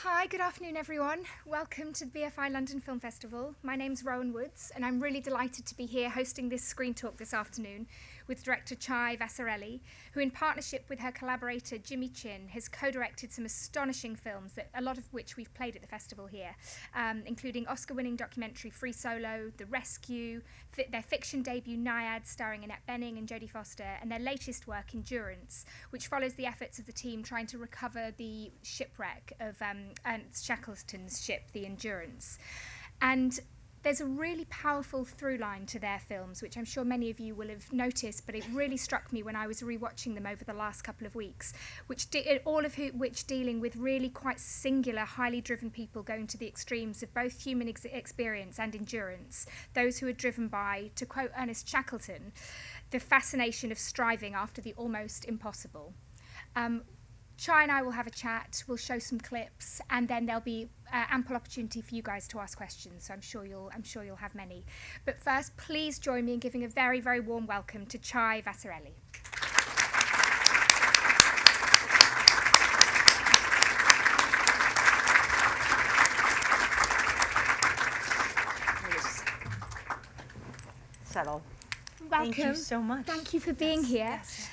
Hi, good afternoon everyone. Welcome to the BFI London Film Festival. My name's Rowan Woods and I'm really delighted to be here hosting this screen talk this afternoon with director Chai Vasarhelyi, who in partnership with her collaborator Jimmy Chin has co-directed some astonishing films, that a lot of which we've played at the festival here, including Oscar-winning documentary Free Solo, The Rescue, their fiction debut Nyad starring Annette Bening and Jodie Foster, and their latest work Endurance, which follows the efforts of the team trying to recover the shipwreck of Shackleton's ship, the Endurance. And there's a really powerful through line to their films, which I'm sure many of you will have noticed, but it really struck me when I was rewatching them over the last couple of weeks, which dealing with really quite singular, highly driven people going to the extremes of both human experience and endurance. Those who are driven by, to quote Ernest Shackleton, the fascination of striving after the almost impossible. Chai and I will have a chat, we'll show some clips, and then there'll be ample opportunity for you guys to ask questions, so I'm sure you'll have many. But first, please join me in giving a very, very warm welcome to Chai Vasarhelyi. Settle. Welcome. Thank you so much. Thank you for being here. Yes.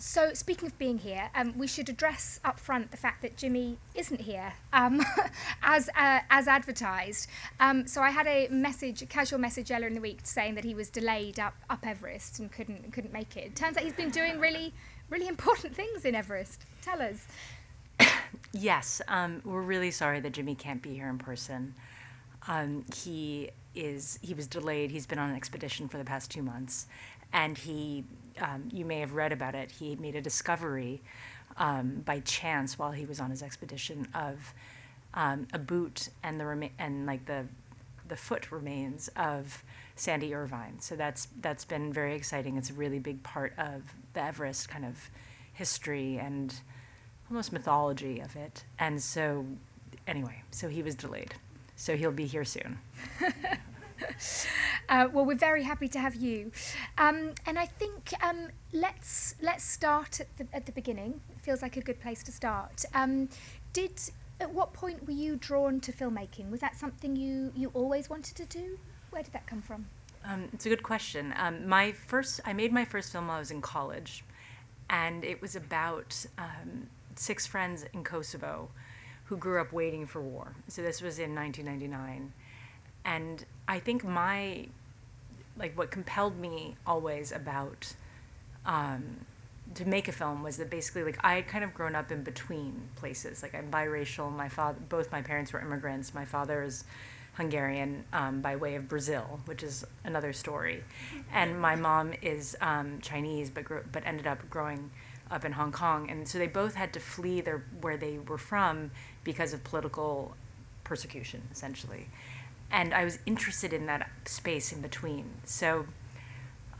So speaking of being here, we should address up front the fact that Jimmy isn't here, as advertised. So I had a casual message earlier in the week saying that he was delayed up Everest and couldn't make it. It turns out he's been doing really, really important things in Everest. Tell us. Yes, we're really sorry that Jimmy can't be here in person. He was delayed. He's been on an expedition for the past 2 months, and you may have read about it. He made a discovery by chance while he was on his expedition of a boot and the foot remains of Sandy Irvine. So that's been very exciting. It's a really big part of the Everest kind of history and almost mythology of it. And so anyway, so he was delayed. So he'll be here soon. Well, we're very happy to have you, and I think let's start at the beginning. It feels like a good place to start. At what point were you drawn to filmmaking? Was that something you always wanted to do? Where did that come from? It's a good question. I made my first film while I was in college, and it was about 6 friends in Kosovo who grew up waiting for war. So this was in 1999. And I think what compelled me always about to make a film was that basically I had kind of grown up in between places. I'm biracial. Both my parents were immigrants. My father is Hungarian by way of Brazil, which is another story, and my mom is Chinese, but ended up growing up in Hong Kong. And so they both had to flee where they were from because of political persecution, essentially. And I was interested in that space in between. So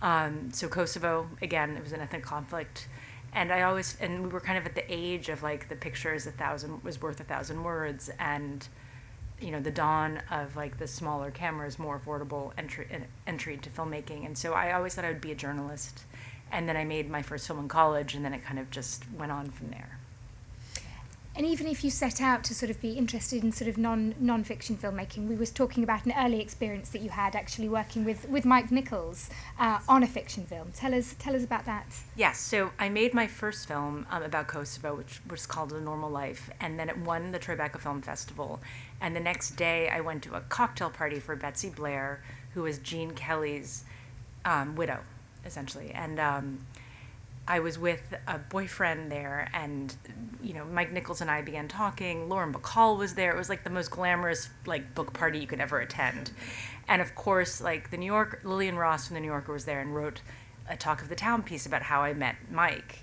Kosovo, again, it was an ethnic conflict. And we were kind of at the age of the picture is was worth 1,000 words. And, the dawn of the smaller cameras, more affordable entry into filmmaking. And so I always thought I would be a journalist. And then I made my first film in college, and then it kind of just went on from there. And even if you set out to sort of be interested in sort of non-fiction filmmaking, we was talking about an early experience that you had actually working with Mike Nichols on a fiction film. Tell us about that. Yes, so I made my first film about Kosovo, which was called A Normal Life, and then it won the Tribeca Film Festival. And the next day I went to a cocktail party for Betsy Blair, who was Gene Kelly's widow, essentially. And I was with a boyfriend there, and Mike Nichols and I began talking. Lauren Bacall was there. It was the most glamorous book party you could ever attend. And of course, Lillian Ross from the New Yorker was there and wrote a Talk of the Town piece about how I met Mike.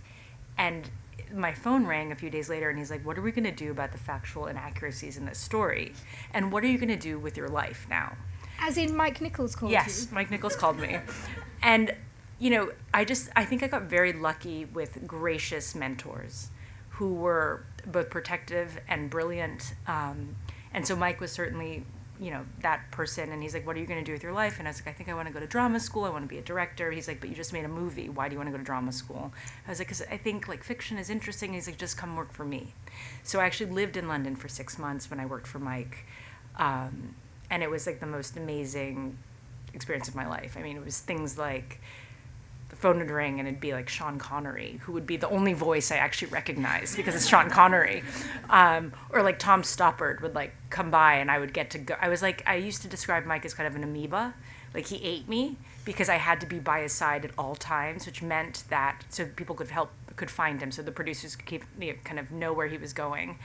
And my phone rang a few days later, and he's like, "What are we going to do about the factual inaccuracies in this story? And what are you going to do with your life now?" As in Mike Nichols called you? Yes, Mike Nichols called me. And I think I got very lucky with gracious mentors who were both protective and brilliant. And so Mike was certainly that person, and he's like, what are you going to do with your life? And I was like, I think I want to go to drama school. I want to be a director. He's like, but you just made a movie. Why do you want to go to drama school? I was like, because I think like fiction is interesting. And he's like, just come work for me. So I actually lived in London for 6 months when I worked for Mike. And it was like the most amazing experience of my life. I mean, it was things like the phone would ring and it'd be like Sean Connery, who would be the only voice I actually recognized because it's Sean Connery. Or like Tom Stoppard would like come by and I would get to go. I used to describe Mike as kind of an amoeba. Like he ate me because I had to be by his side at all times, which meant that so people could find him, so the producers could kind of know where he was going.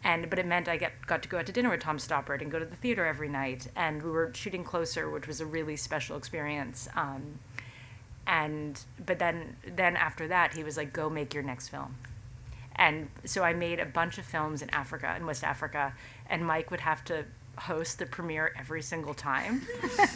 But it meant I got to go out to dinner with Tom Stoppard and go to the theater every night. And we were shooting Closer, which was a really special experience. But then after that, he was like, go make your next film. And so I made a bunch of films in Africa, in West Africa, and Mike would have to host the premiere every single time.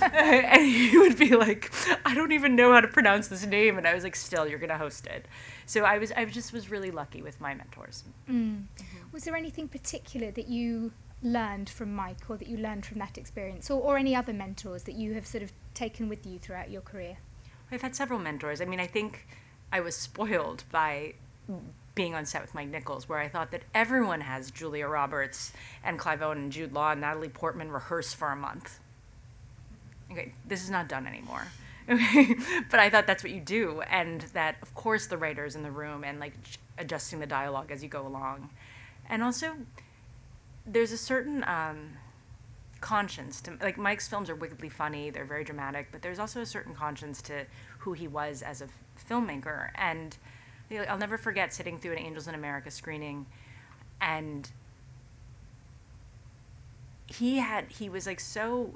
And he would be like, I don't even know how to pronounce this name. And I was like, still, you're going to host it. So I just was really lucky with my mentors. Mm. Was there anything particular that you learned from Mike or that you learned from that experience or any other mentors that you have sort of taken with you throughout your career? I've had several mentors. I mean, I think I was spoiled by being on set with Mike Nichols, where I thought that everyone has Julia Roberts and Clive Owen and Jude Law and Natalie Portman rehearse for a month. Okay, this is not done anymore. Okay, but I thought that's what you do, and that, of course, the writer's in the room and, like, adjusting the dialogue as you go along. And also, there's a certain conscience to, like, Mike's films are wickedly funny, they're very dramatic, but there's also a certain conscience to who he was as a filmmaker. And I'll never forget sitting through an Angels in America screening, and he was like so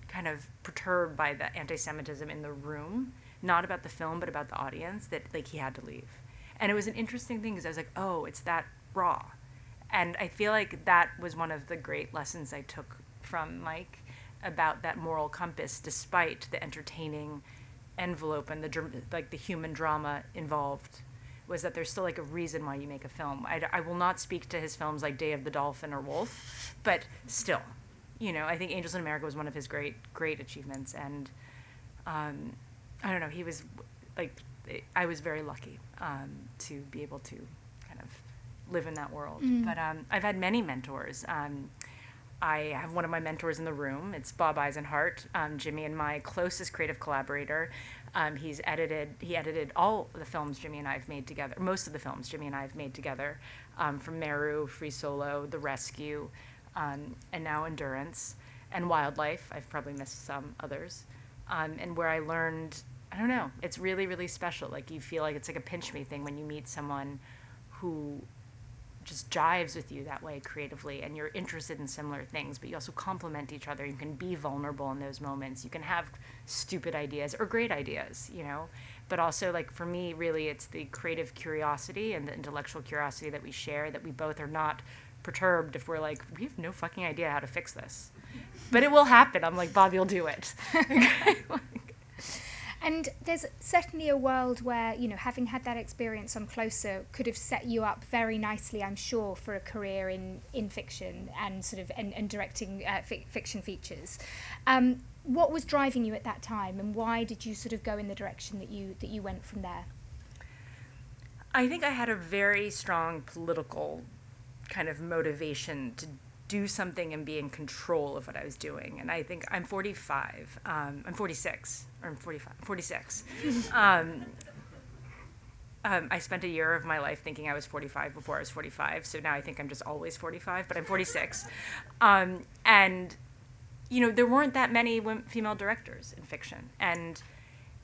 kind of perturbed by the anti-Semitism in the room, not about the film but about the audience, that like he had to leave. And it was an interesting thing because I was like, oh, it's that raw. And I feel like that was one of the great lessons I took from Mike about that moral compass, despite the entertaining envelope and the human drama involved, was that there's still like a reason why you make a film. I will not speak to his films like Day of the Dolphin or Wolf, but still, I think Angels in America was one of his great achievements. And I don't know, he was like, I was very lucky to be able to kind of live in that world. Mm. But I've had many mentors. I have one of my mentors in the room. It's Bob Eisenhart, Jimmy and my closest creative collaborator. He edited all the films Jimmy and I have made together, most of the films Jimmy and I have made together, from Meru, Free Solo, The Rescue, and now Endurance, and Wildlife. I've probably missed some others. And where I learned, I don't know, it's really, really special. Like you feel like it's like a pinch me thing when you meet someone who just jives with you that way creatively, and you're interested in similar things, but you also complement each other. You can be vulnerable in those moments. You can have stupid ideas or great ideas, but also, like, for me, really, it's the creative curiosity and the intellectual curiosity that we share, that we both are not perturbed if we're like, we have no fucking idea how to fix this. But it will happen. I'm like, Bob, you'll do it. And there's certainly a world where, having had that experience on Closer could have set you up very nicely, I'm sure, for a career in fiction and sort of and directing fiction features. What was driving you at that time, and why did you sort of go in the direction that you went from there? I think I had a very strong political kind of motivation to do something and be in control of what I was doing. And I think I'm 45. I'm 46. Or I'm 45. 46. I spent a year of my life thinking I was 45 before I was 45. So now I think I'm just always 45, but I'm 46. And, there weren't that many female directors in fiction. And,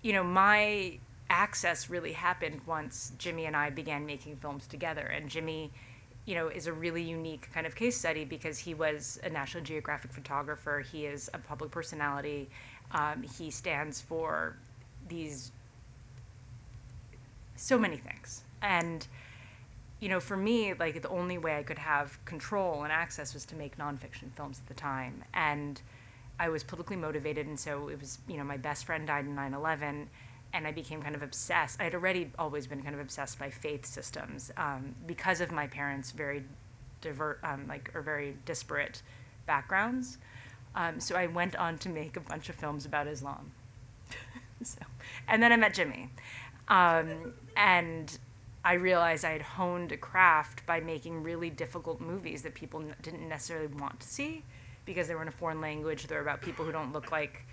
my access really happened once Jimmy and I began making films together. And Jimmy, is a really unique kind of case study because he was a National Geographic photographer. He is a public personality. He stands for so many things. And, for me, like, the only way I could have control and access was to make nonfiction films at the time. And I was politically motivated, and so it was, my best friend died in 9/11, and I became kind of obsessed. I had already always been kind of obsessed by faith systems because of my parents' very very disparate backgrounds. So I went on to make a bunch of films about Islam. And then I met Jimmy. And I realized I had honed a craft by making really difficult movies that people didn't necessarily want to see because they were in a foreign language. They're about people who don't look like,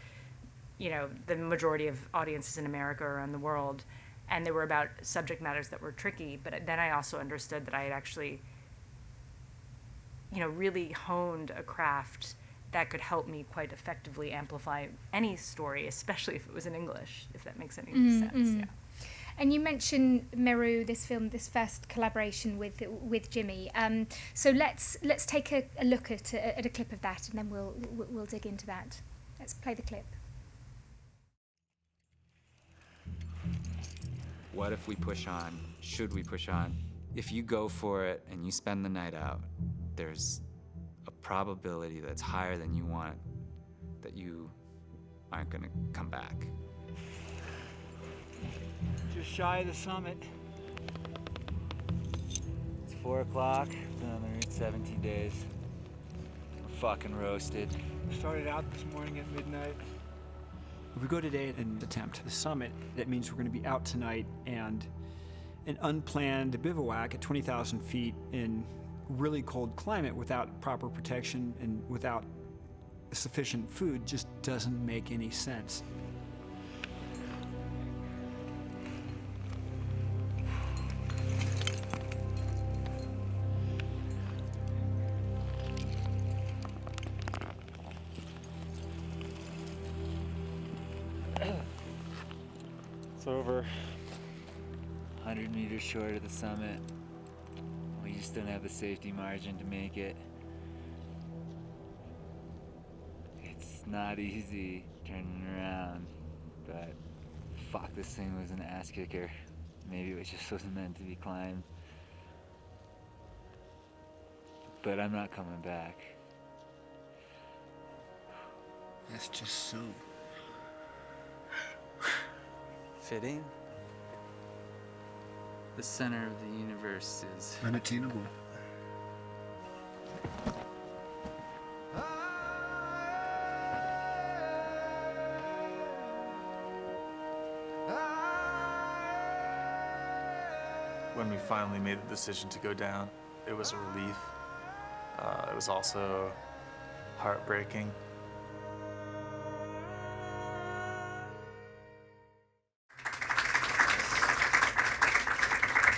the majority of audiences in America or around the world. And they were about subject matters that were tricky. But then I also understood that I had actually, really honed a craft that could help me quite effectively amplify any story, especially if it was in English, if that makes any sense. Yeah. And you mentioned Meru, this first collaboration with Jimmy. So let's take a look at a clip of that, and then we'll dig into that. Let's play the clip. What if we push on? Should we push on? If you go for it and you spend the night out, there's a probability that's higher than you want that you aren't gonna come back. Just shy of the summit. It's 4 o'clock, been on the route 17 days. We're fucking roasted. Started out this morning at midnight. If we go today and attempt the summit, that means we're going to be out tonight, and an unplanned bivouac at 20,000 feet in really cold climate without proper protection and without sufficient food just doesn't make any sense. It's over 100 meters short of the summit. We just don't have the safety margin to make it. It's not easy turning around, but fuck, this thing was an ass kicker. Maybe it just wasn't meant to be climbed. But I'm not coming back. That's just so Fitting? The center of the universe is unattainable. When we finally made the decision to go down, it was a relief. It was also heartbreaking.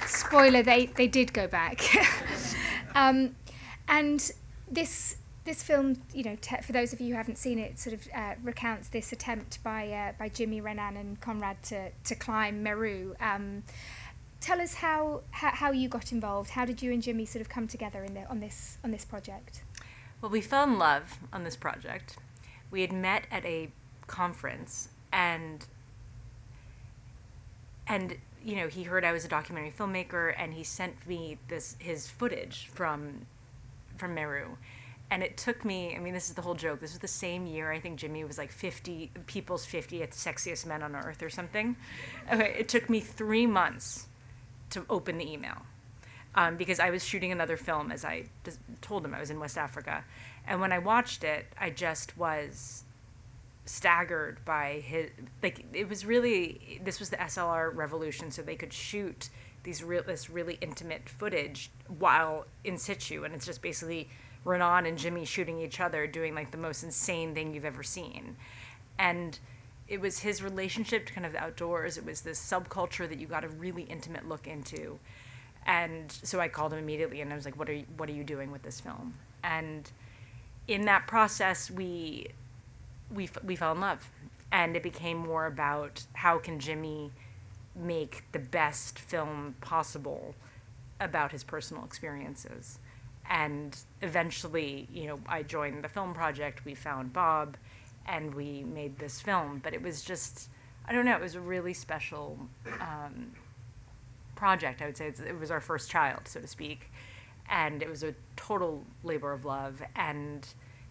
Spoiler, they did go back. And this film, for those of you who haven't seen it, sort of recounts this attempt by Jimmy, Renan and Conrad to climb Meru. Tell us how you got involved. How did you and Jimmy sort of come together on this project? Well, we fell in love on this project. We had met at a conference, and he heard I was a documentary filmmaker, and he sent me his footage from Meru. And it took me, this is the whole joke, this was the same year, I think Jimmy was like People's 50th Sexiest Men on Earth or something. Okay, it took me 3 months to open the email. Because I was shooting another film, as I told him. I was in West Africa. And when I watched it, I just was staggered by it was really, this was the SLR revolution, so they could shoot this really intimate footage while in situ. And it's just basically Renan and Jimmy shooting each other, doing like the most insane thing you've ever seen. And it was his relationship to kind of the outdoors. It was this subculture that you got a really intimate look into. And so I called him immediately, and I was like, what are you doing with this film? And in that process, we fell in love. And it became more about how can Jimmy make the best film possible about his personal experiences. And eventually, I joined the film project, we found Bob, and we made this film. But it was just, I don't know, it was a really special project. I would say it was our first child, so to speak, and it was a total labor of love.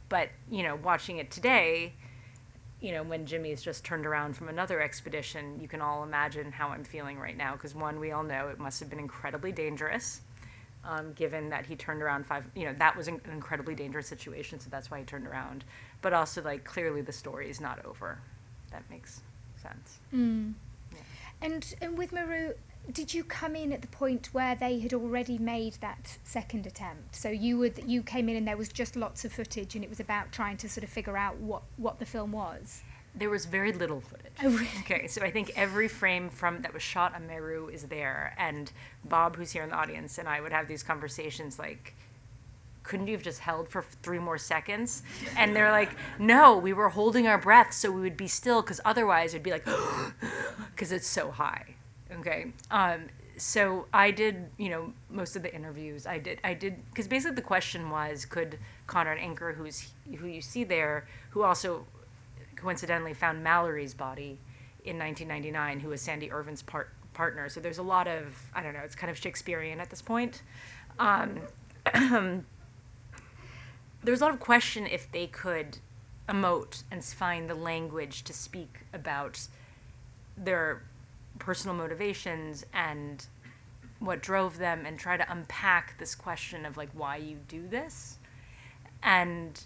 But watching it today, when Jimmy's just turned around from another expedition, you can all imagine how I'm feeling right now, because one, we all know it must have been incredibly dangerous, given that he turned around that was an incredibly dangerous situation, so that's why he turned around. But also, like, clearly the story is not over. That makes sense. Yeah. And with Meru, did you come in at the point where they had already made that second attempt? So you came in and there was just lots of footage, and it was about trying to sort of figure out what the film was? There was very little footage. Oh, really? Okay, so I think every frame that was shot on Meru is there, and Bob, who's here in the audience, and I would have these conversations like, couldn't you have just held for 3 more seconds? And they're like, no, we were holding our breath so we would be still, because otherwise it'd be like, because it's so high. Okay. So I did, most of the interviews. I did, because basically the question was, could Conrad Anker, who you see there, who also coincidentally found Mallory's body in 1999, who was Sandy Irvin's partner. So there's a lot of, I don't know, it's kind of Shakespearean at this point. There's a lot of question if they could emote and find the language to speak about their personal motivations and what drove them, and try to unpack this question of like why you do this. And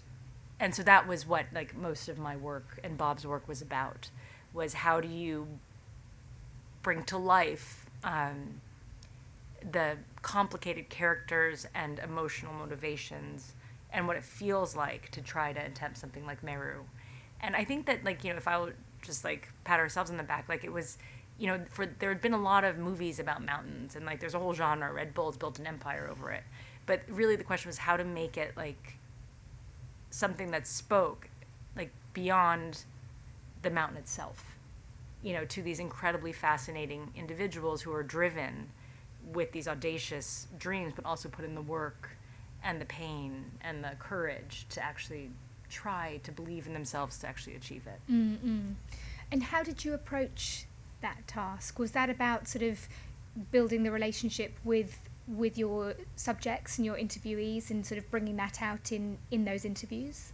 so that was what like most of my work and Bob's work was about, was how do you bring to life the complicated characters and emotional motivations and what it feels like to try to attempt something like Meru. And I think that, like, if I would just like pat ourselves on the back, like it was, there had been a lot of movies about mountains, and like there's a whole genre, Red Bull's built an empire over it. But really the question was how to make it like something that spoke like beyond the mountain itself, to these incredibly fascinating individuals who are driven with these audacious dreams, but also put in the work and the pain and the courage to actually try to believe in themselves to actually achieve it. Mm-mm. And how did you approach that task? Was that about sort of building the relationship with your subjects and your interviewees and sort of bringing that out in those interviews?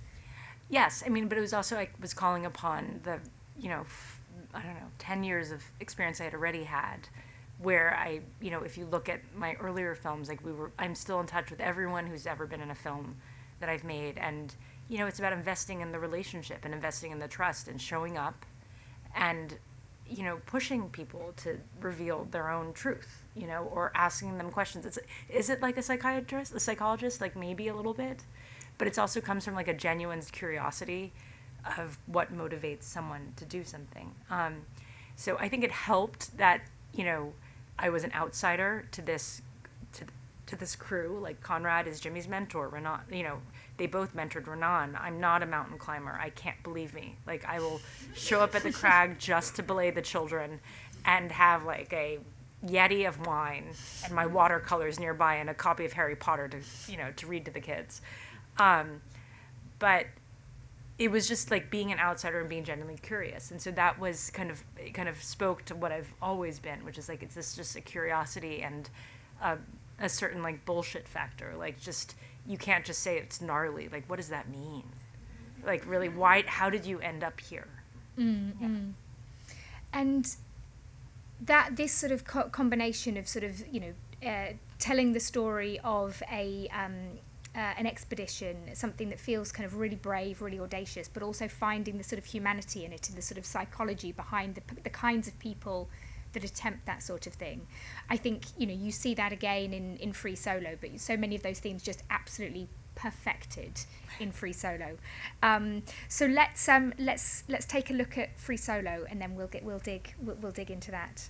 Yes, I mean, but it was also, I was calling upon the, 10 years of experience I had already had, where I, if you look at my earlier films, like I'm still in touch with everyone who's ever been in a film that I've made. And, it's about investing in the relationship and investing in the trust and showing up and, pushing people to reveal their own truth, or asking them questions. Is it like a psychologist, like maybe a little bit, but it also comes from like a genuine curiosity of what motivates someone to do something. So I think it helped that, I was an outsider to this crew. Like Conrad is Jimmy's mentor. Renan, they both mentored Renan. I'm not a mountain climber. I can't believe me. Like I will show up at the crag just to belay the children and have like a Yeti of wine and my watercolors nearby and a copy of Harry Potter to read to the kids. But it was just like being an outsider and being genuinely curious. And so that was kind of spoke to what I've always been, which is like, it's just a curiosity and a certain like bullshit factor. Like just, you can't just say it's gnarly. Like, what does that mean? Like really, how did you end up here? Mm-hmm. Yeah. And that this sort of combination of sort of, telling the story of an expedition, something that feels kind of really brave, really audacious, but also finding the sort of humanity in it and the sort of psychology behind the kinds of people that attempt that sort of thing. I think, you see that again in Free Solo, but so many of those themes just absolutely perfected in Free Solo. So let's take a look at Free Solo, and then we'll dig into that.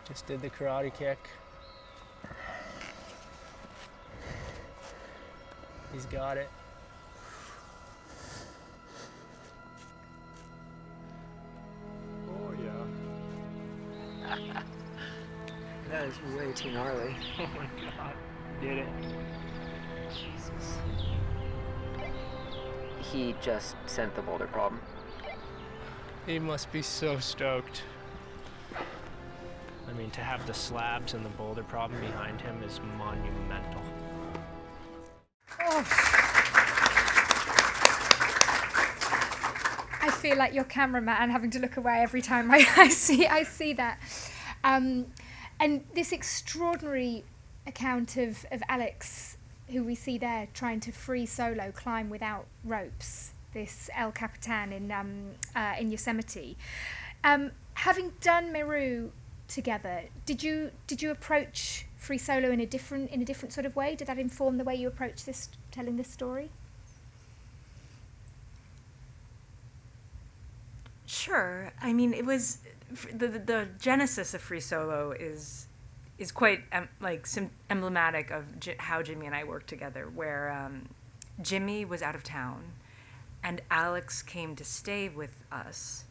Just did the karate kick. He's got it. Oh, yeah. That is way too gnarly. Oh, my God. Did it. Jesus. He just sent the boulder problem. He must be so stoked. I mean, to have the slabs and the boulder problem behind him is monumental. Oh. I feel like your cameraman having to look away every time I see that. And this extraordinary account of Alex, who we see there trying to free solo climb without ropes, this El Capitan in Yosemite. Having done Meru together, did you approach free solo in a different sort of way? Did that inform the way you approach this, telling this story? Sure. I mean, it was the genesis of free solo is quite emblematic of how Jimmy and I worked together. Where Jimmy was out of town, and Alex came to stay with us,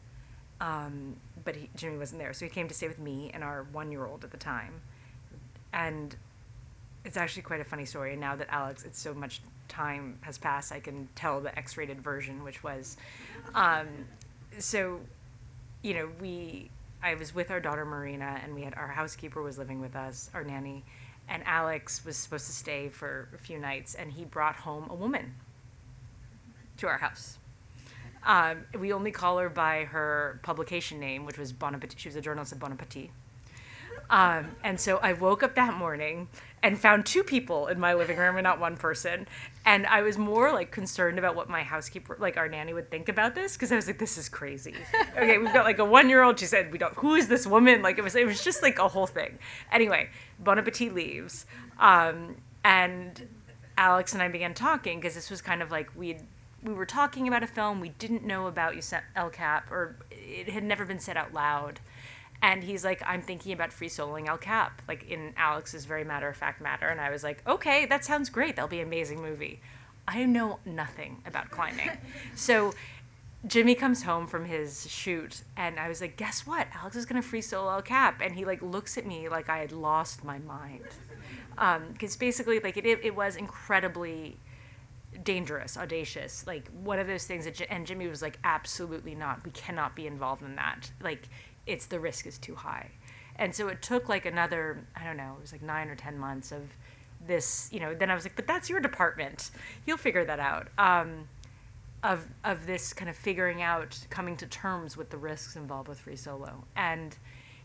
but Jimmy wasn't there, so he came to stay with me and our 1-year-old at the time. And it's actually quite a funny story. And now that it's so much time has passed, I can tell the X-rated version, which was. So, you know, I was with our daughter Marina, and our housekeeper was living with us, our nanny, and Alex was supposed to stay for a few nights, and he brought home a woman to our house. We only call her by her publication name, which was Bon Appetit. She was a journalist at Bon Appetit. And so I woke up that morning and found 2 people in my living room and not one person. And I was more like concerned about what my housekeeper, like our nanny, would think about this, because I was like, this is crazy. Okay, we've got like a 1-year-old. She said, who is this woman? Like it was just like a whole thing. Anyway, Bon Appetit leaves. And Alex and I began talking, because this was kind of like we were talking about a film. We didn't know about El Cap, or it had never been said out loud. And he's like, I'm thinking about free soloing El Cap, like in Alex's very matter-of-fact manner. And I was like, okay, that sounds great. That'll be an amazing movie. I know nothing about climbing. So Jimmy comes home from his shoot, and I was like, guess what? Alex is going to free solo El Cap. And he like looks at me like I had lost my mind. Because basically, like it was incredibly dangerous, audacious, like one of those things that and Jimmy was like, absolutely not. We cannot be involved in that. Like, the risk is too high. And so it took like another, I don't know, it was like 9 or 10 months of this, you know, then I was like, but that's your department. You'll figure that out. Of this kind of figuring out, coming to terms with the risks involved with free solo. And,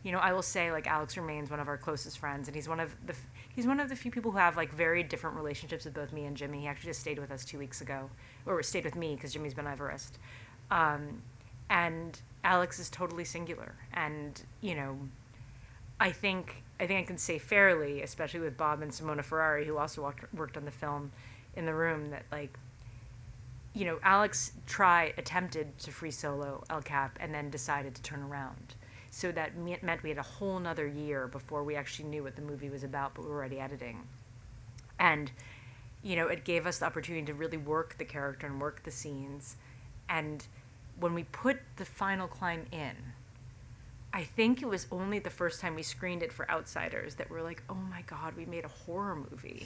you know, I will say, like, Alex remains one of our closest friends, and he's one of the few people who have like very different relationships with both me and Jimmy. He actually just stayed with us 2 weeks ago, or stayed with me because Jimmy's been on Everest. And Alex is totally singular. And, you know, I think I can say fairly, especially with Bob and Simona Ferrari, who also worked on the film in the room, that, like, you know, Alex attempted to free solo El Cap and then decided to turn around. So that meant we had a whole nother year before we actually knew what the movie was about, but we were already editing. And, you know, it gave us the opportunity to really work the character and work the scenes. And when we put the final climb in, I think it was only the first time we screened it for outsiders that were like, oh my God, we made a horror movie.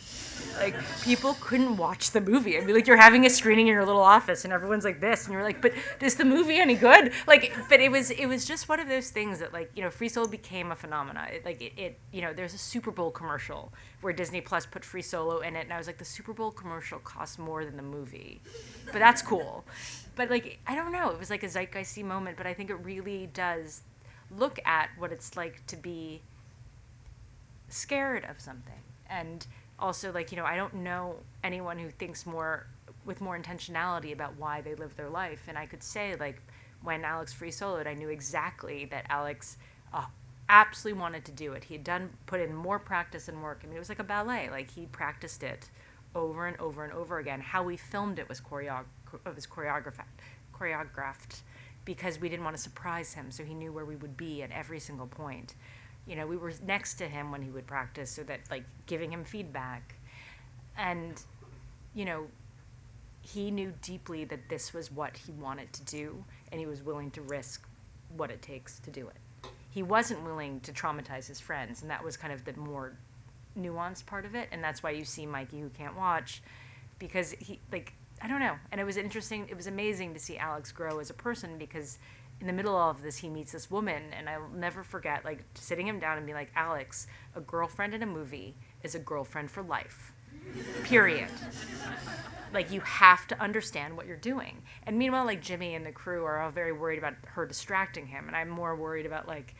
Like, people couldn't watch the movie. I mean, like, you're having a screening in your little office and everyone's like this, and you're like, but is the movie any good? Like, but it was just one of those things that, like, you know, Free Solo became a phenomenon. It you know, there's a Super Bowl commercial where Disney Plus put Free Solo in it, and I was like, the Super Bowl commercial costs more than the movie. But that's cool. But, like, I don't know, it was like a zeitgeisty moment, but I think it really does look at what it's like to be scared of something. And also, like, you know, I don't know anyone who thinks with more intentionality about why they live their life. And I could say, like, when Alex free soloed, I knew exactly that Alex absolutely wanted to do it. He had put in more practice and work. I mean, it was like a ballet. Like, he practiced it over and over and over again. How we filmed it was choreographed, because we didn't want to surprise him, so he knew where we would be at every single point. You know, we were next to him when he would practice, so that, like, giving him feedback. And, you know, he knew deeply that this was what he wanted to do, and he was willing to risk what it takes to do it. He wasn't willing to traumatize his friends, and that was kind of the more nuanced part of it. And that's why you see Mikey Who Can't Watch, because he, like, I don't know. And it was interesting, it was amazing to see Alex grow as a person, because in the middle of all of this, he meets this woman, and I'll never forget, like, sitting him down and be like, Alex, a girlfriend in a movie is a girlfriend for life. Period. Like, you have to understand what you're doing. And meanwhile, like, Jimmy and the crew are all very worried about her distracting him, and I'm more worried about, like,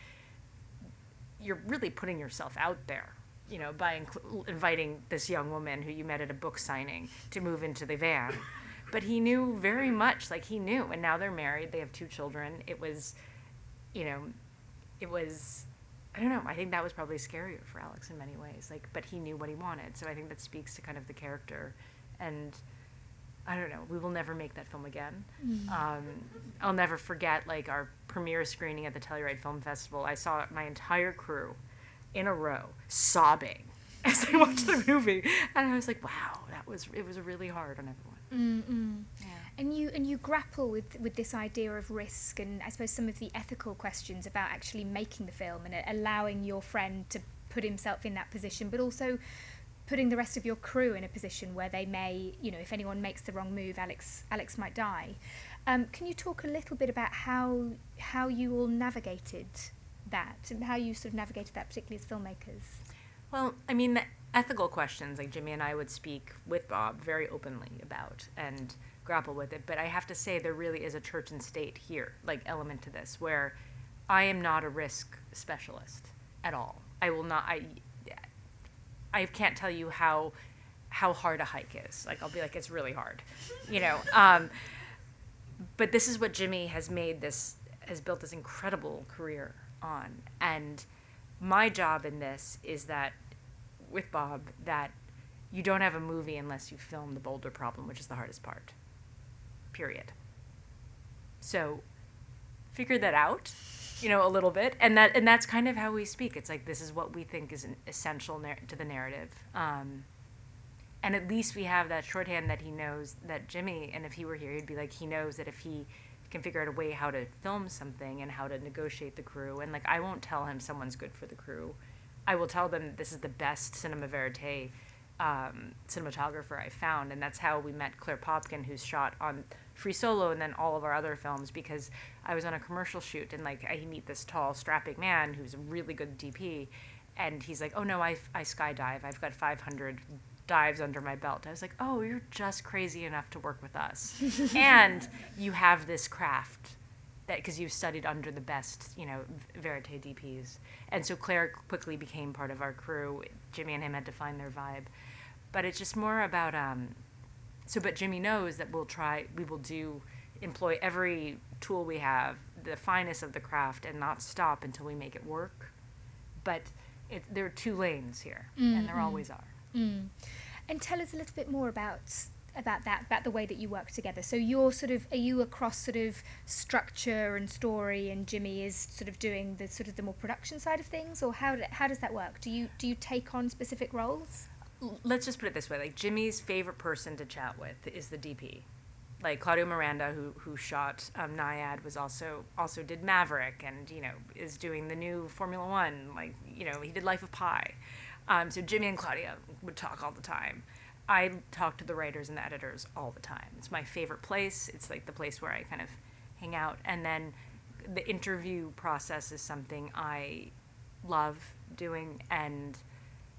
you're really putting yourself out there, you know, by inviting this young woman who you met at a book signing to move into the van. But he knew very much, like, he knew, and now they're married, they have 2 children. It was, you know, it was, I don't know, I think that was probably scarier for Alex in many ways, like, but he knew what he wanted, so I think that speaks to kind of the character. And I don't know, we will never make that film again. I'll never forget, like, our premiere screening at the Telluride Film Festival. I saw my entire crew in a row sobbing as they watched the movie, and I was like, wow, it was really hard on everyone. Yeah. And you grapple with this idea of risk, and I suppose some of the ethical questions about actually making the film and allowing your friend to put himself in that position, but also putting the rest of your crew in a position where they may, you know, if anyone makes the wrong move, Alex might die. Can you talk a little bit about how you all navigated that, and how you sort of navigated that, particularly as filmmakers? Well, I mean, the ethical questions, like, Jimmy and I would speak with Bob very openly about and grapple with it. But I have to say, there really is a church and state here, like, element to this, where I am not a risk specialist at all. I will not, I can't tell you how hard a hike is. Like, I'll be like, it's really hard, you know. But this is what Jimmy has built this incredible career on. And my job in this is that, with Bob, that you don't have a movie unless you film the boulder problem, which is the hardest part. Period. So figure that out, you know, a little bit. And that's kind of how we speak. It's like, this is what we think is essential to the narrative. And at least we have that shorthand that he knows that Jimmy, and if he were here, he'd be like, he knows that if he can figure out a way how to film something and how to negotiate the crew. And, like, I won't tell him someone's good for the crew. I will tell them this is the best cinema verite cinematographer I found. And that's how we met Claire Popkin, who's shot on Free Solo and then all of our other films, because I was on a commercial shoot, and, like, I meet this tall, strapping man who's a really good DP. And he's like, oh, no, I skydive. I've got 500 dives under my belt. I was like, oh, you're just crazy enough to work with us. And you have this craft, that because you've studied under the best, you know, verite DPs. And so Claire quickly became part of our crew. Jimmy and him had to find their vibe. But it's just more about, but Jimmy knows that we will employ every tool we have, the finest of the craft, and not stop until we make it work. But there are 2 lanes here, and there always are. And tell us a little bit more about the way that you work together. So are you across sort of structure and story, and Jimmy is sort of doing the sort of the more production side of things, or how does that work? Do you take on specific roles? Let's just put it this way, like, Jimmy's favorite person to chat with is the DP. Like, Claudio Miranda, who shot Nyad, was also did Maverick, and, you know, is doing the new Formula One. Like, you know, he did Life of Pi. So Jimmy and Claudia would talk all the time. I talk to the writers and the editors all the time. It's my favorite place. It's like the place where I kind of hang out. And then the interview process is something I love doing, and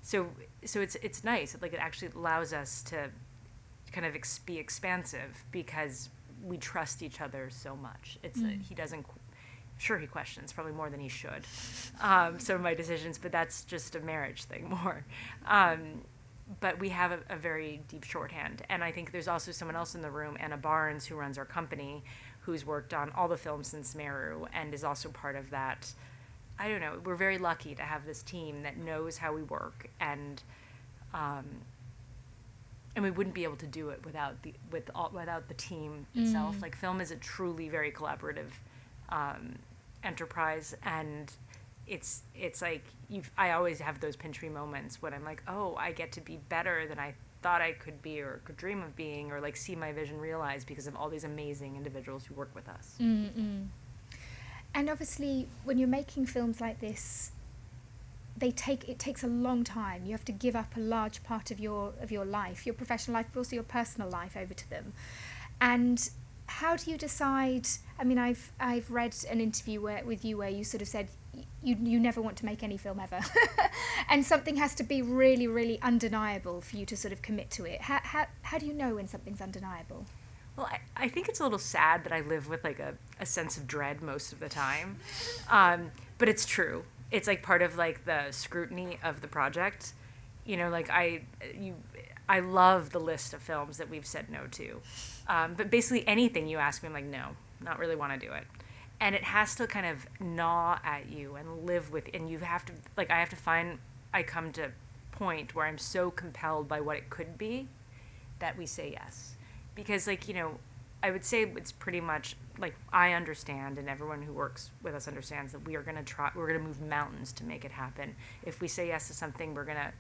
so it's nice. Like, it actually allows us to kind of be expansive, because we trust each other so much. He doesn't. Sure, he questions probably more than he should some of my decisions, but that's just a marriage thing more. But we have a very deep shorthand. And I think there's also someone else in the room, Anna Barnes, who runs our company, who's worked on all the films since Meru and is also part of that. I don't know, we're very lucky to have this team that knows how we work, and we wouldn't be able to do it without the team itself. Like, film is a truly very collaborative enterprise, and it's like I always have those pinch me moments when I'm like, oh, I get to be better than I thought I could be or could dream of being, or like see my vision realized because of all these amazing individuals who work with us. And obviously, when you're making films like this, it takes a long time. You have to give up a large part of your life, your professional life, but also your personal life over to them. And how do you decide? I mean, I've read an interview with you where you sort of said you never want to make any film ever, and something has to be really, really undeniable for you to sort of commit to it. How do you know when something's undeniable? Well, I think it's a little sad that I live with like a sense of dread most of the time, but it's true. It's like part of like the scrutiny of the project. You know, like I love the list of films that we've said no to, but basically anything you ask me, I'm like, no, not really want to do it. And it has to kind of gnaw at you and live with, and you have to, like, I come to a point where I'm so compelled by what it could be that we say yes. Because, like, you know, I would say it's pretty much, like, I understand, and everyone who works with us understands that we're going to move mountains to make it happen. If we say yes to something, we're going to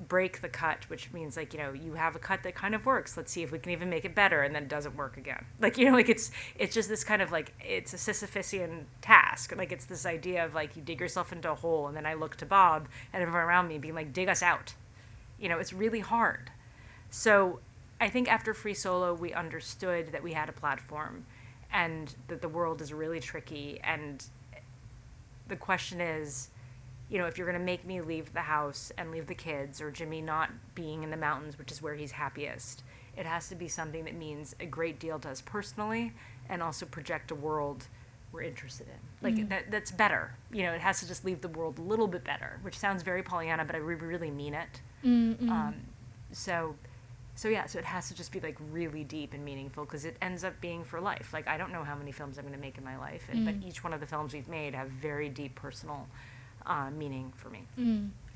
break the cut, which means, like, you know, you have a cut that kind of works. Let's see if we can even make it better, and then it doesn't work again. Like, you know, like, it's just this kind of, like, it's a Sisyphusian task. Like, it's this idea of, like, you dig yourself into a hole, and then I look to Bob and everyone around me being like, dig us out. You know, it's really hard. So I think after Free Solo, we understood that we had a platform and that the world is really tricky. And the question is, you know, if you're going to make me leave the house and leave the kids, or Jimmy not being in the mountains, which is where he's happiest, it has to be something that means a great deal to us personally and also project a world we're interested in. Like, that's better. You know, it has to just leave the world a little bit better, which sounds very Pollyanna, but I really mean it. So it has to just be, like, really deep and meaningful, because it ends up being for life. Like, I don't know how many films I'm going to make in my life, but each one of the films we've made have very deep personal meaning for me,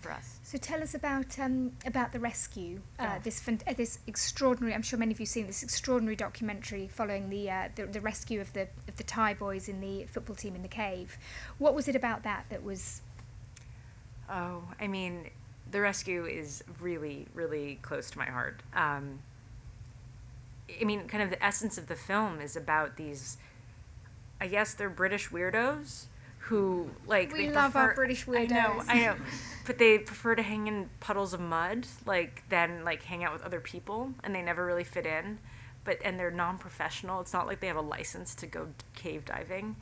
for us. So tell us about The Rescue, this extraordinary, I'm sure many of you have seen this extraordinary documentary following the rescue of the Thai boys in the football team in the cave. What was it about that was... Oh, I mean, The Rescue is really, really close to my heart. I mean, kind of the essence of the film is about these, I guess they're British weirdos who, like, we love our British weirdos. I know, but they prefer to hang in puddles of mud, like, than, like, hang out with other people, and they never really fit in. And they're non-professional. It's not like they have a license to go cave diving,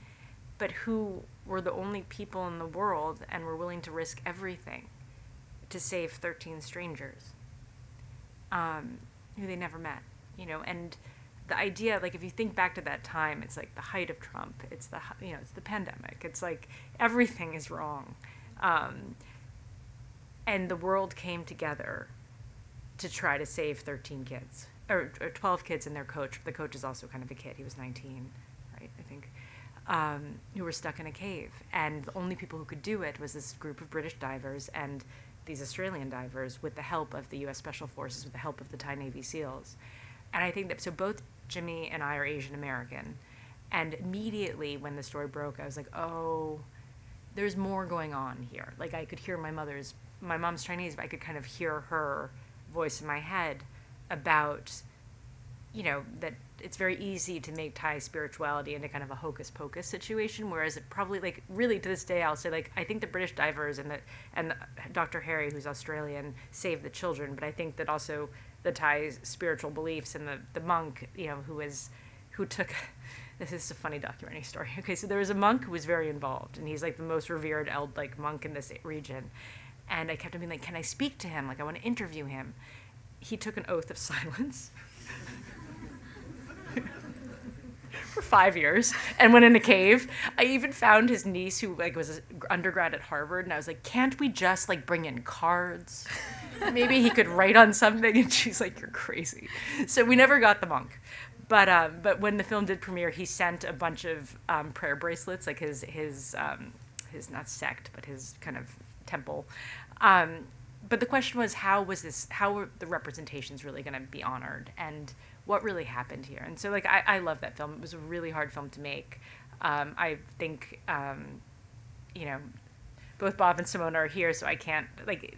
but who were the only people in the world and were willing to risk everything to save 13 strangers, who they never met, you know. And the idea, like, if you think back to that time, it's like the height of Trump. It's it's the pandemic. It's like everything is wrong, and the world came together to try to save 13 kids, or 12 kids and their coach. The coach is also kind of a kid. He was 19, right? I think, who were stuck in a cave, and the only people who could do it was this group of British divers and these Australian divers, with the help of the U.S. Special Forces, with the help of the Thai Navy SEALs. And I think that, so both Jimmy and I are Asian American, and immediately when the story broke, I was like, oh, there's more going on here. Like, I could hear my mom's Chinese, but I could kind of hear her voice in my head about, you know, that it's very easy to make Thai spirituality into kind of a hocus pocus situation, whereas it probably, like, really to this day, I'll say, like, I think the British divers and Dr. Harry, who's Australian, saved the children, but I think that also the Thai spiritual beliefs and the monk, you know, who took, this is a funny documentary story. Okay, so there was a monk who was very involved, and he's, like, the most revered monk in this region, and I kept on being like, can I speak to him? Like, I want to interview him. He took an oath of silence for 5 years and went in a cave. I even found his niece, who, like, was an undergrad at Harvard, and I was like, can't we just, like, bring in cards? Maybe he could write on something. And she's like, you're crazy. So we never got the monk. But when the film did premiere, he sent a bunch of prayer bracelets, like his not sect, but his kind of temple. But the question was, how were the representations really going to be honored, and what really happened here? And so, like, I love that film. It was a really hard film to make. I think, you know, both Bob and Simona are here, so I can't, like,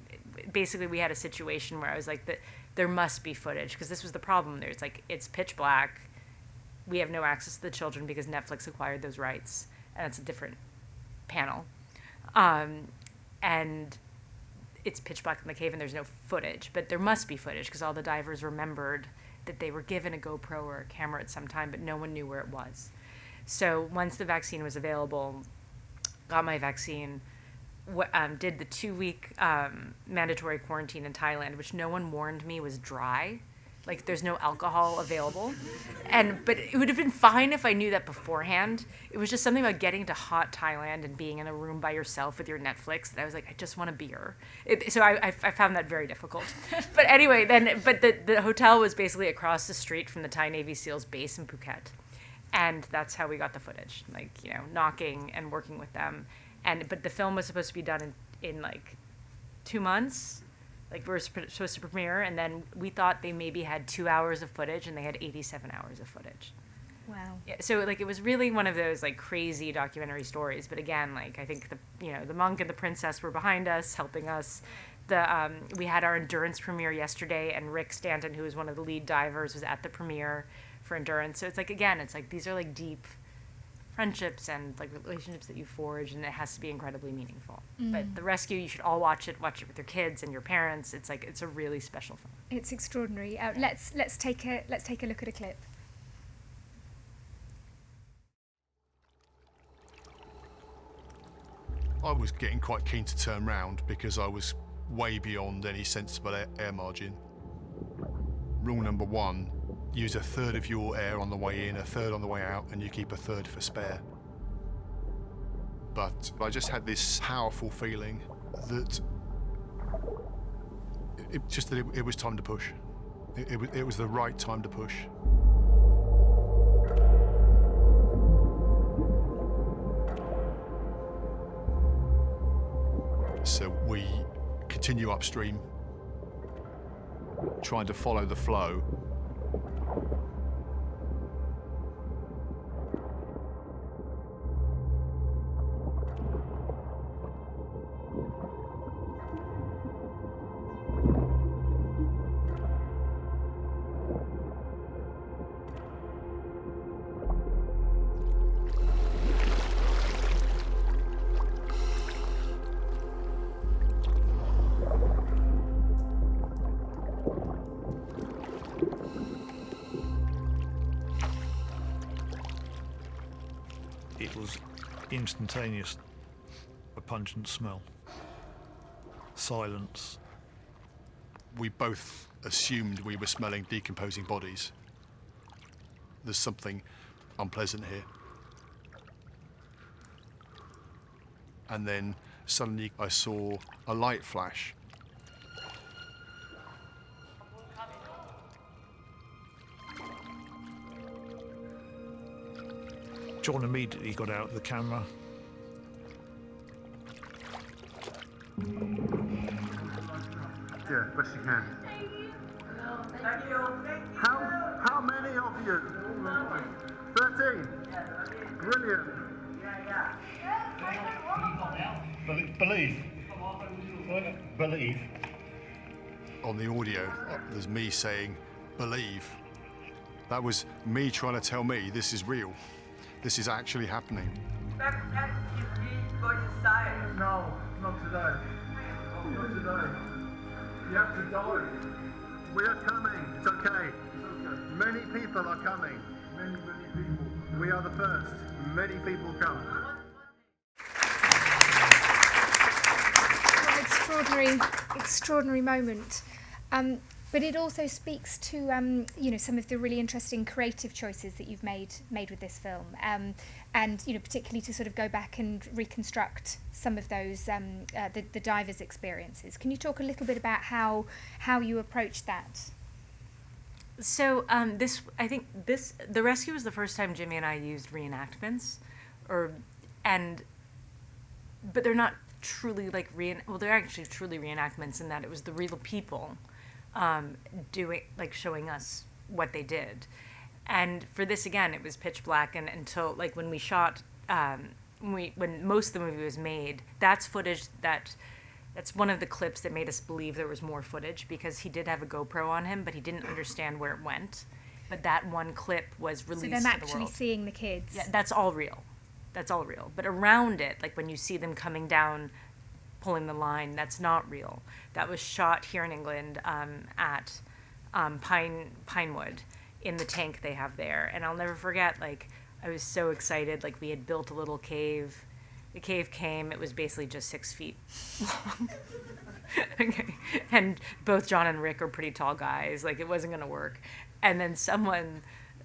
basically we had a situation where I was like, there must be footage, because this was the problem. There's like, it's pitch black. We have no access to the children because Netflix acquired those rights, and it's a different panel. And it's pitch black in the cave and there's no footage, but there must be footage because all the divers remembered that they were given a GoPro or a camera at some time, but no one knew where it was. So once the vaccine was available, got my vaccine, did the 2-week mandatory quarantine in Thailand, which no one warned me was dry. Like, there's no alcohol available. But it would have been fine if I knew that beforehand. It was just something about getting to hot Thailand and being in a room by yourself with your Netflix that I was like, I just want a beer. So I found that very difficult. But anyway, the hotel was basically across the street from the Thai Navy SEALs base in Phuket. And that's how we got the footage, like, you know, knocking and working with them. But the film was supposed to be done in like 2 months. Like, we were supposed to premiere, and then we thought they maybe had 2 hours of footage, and they had 87 hours of footage. Wow. Yeah, so, like, it was really one of those, like, crazy documentary stories. But again, like, I think the monk and the princess were behind us, helping us. We had our Endurance premiere yesterday, and Rick Stanton, who was one of the lead divers, was at the premiere for Endurance. So it's like, again, it's like these are like deep friendships and like relationships that you forge, and it has to be incredibly meaningful. But The Rescue, you should all watch it with your kids and your parents. It's like, it's a really special film. It's extraordinary. Let's take a look at a clip. I was getting quite keen to turn round because I was way beyond any sensible air margin. Rule number 1, use a third of your air on the way in, a third on the way out, and you keep a third for spare. But I just had this powerful feeling that it was time to push. It was the right time to push. So we continue upstream, trying to follow the flow. It was instantaneous, a pungent smell, silence. We both assumed we were smelling decomposing bodies. There's something unpleasant here. And then suddenly I saw a light flash. John immediately got out the camera. Yeah, best you can. Thank you. How many of you? 13. Brilliant. Believe. On the audio, there's me saying, believe. That was me trying to tell me this is real. This is actually happening. No, not today. Not today. You have to die. We are coming. It's okay. Many people are coming. Many people. We are the first. Many people come. What an extraordinary moment. But it also speaks to some of the really interesting creative choices that you've made with this film, and particularly to sort of go back and reconstruct some of those the divers' experiences. Can you talk a little bit about how you approached that? So The Rescue was the first time Jimmy and I used reenactments, but they're not truly like they're actually truly reenactments in that it was the real people. Showing us what they did. And for this, again, it was pitch black, and until like when we shot when most of the movie was made, that's footage that's one of the clips that made us believe there was more footage, because he did have a GoPro on him, but he didn't understand where it went. But that one clip was released to the world. So them actually seeing the kids. Yeah, that's all real. That's all real. But around it, like when you see them coming down, pulling the line, that's not real. That was shot here in England at Pinewood, in the tank they have there. And I'll never forget, like, I was so excited. Like, we had built a little cave. The cave came. It was basically just 6 feet long. Okay. And both John and Rick are pretty tall guys. Like, it wasn't going to work. And then someone,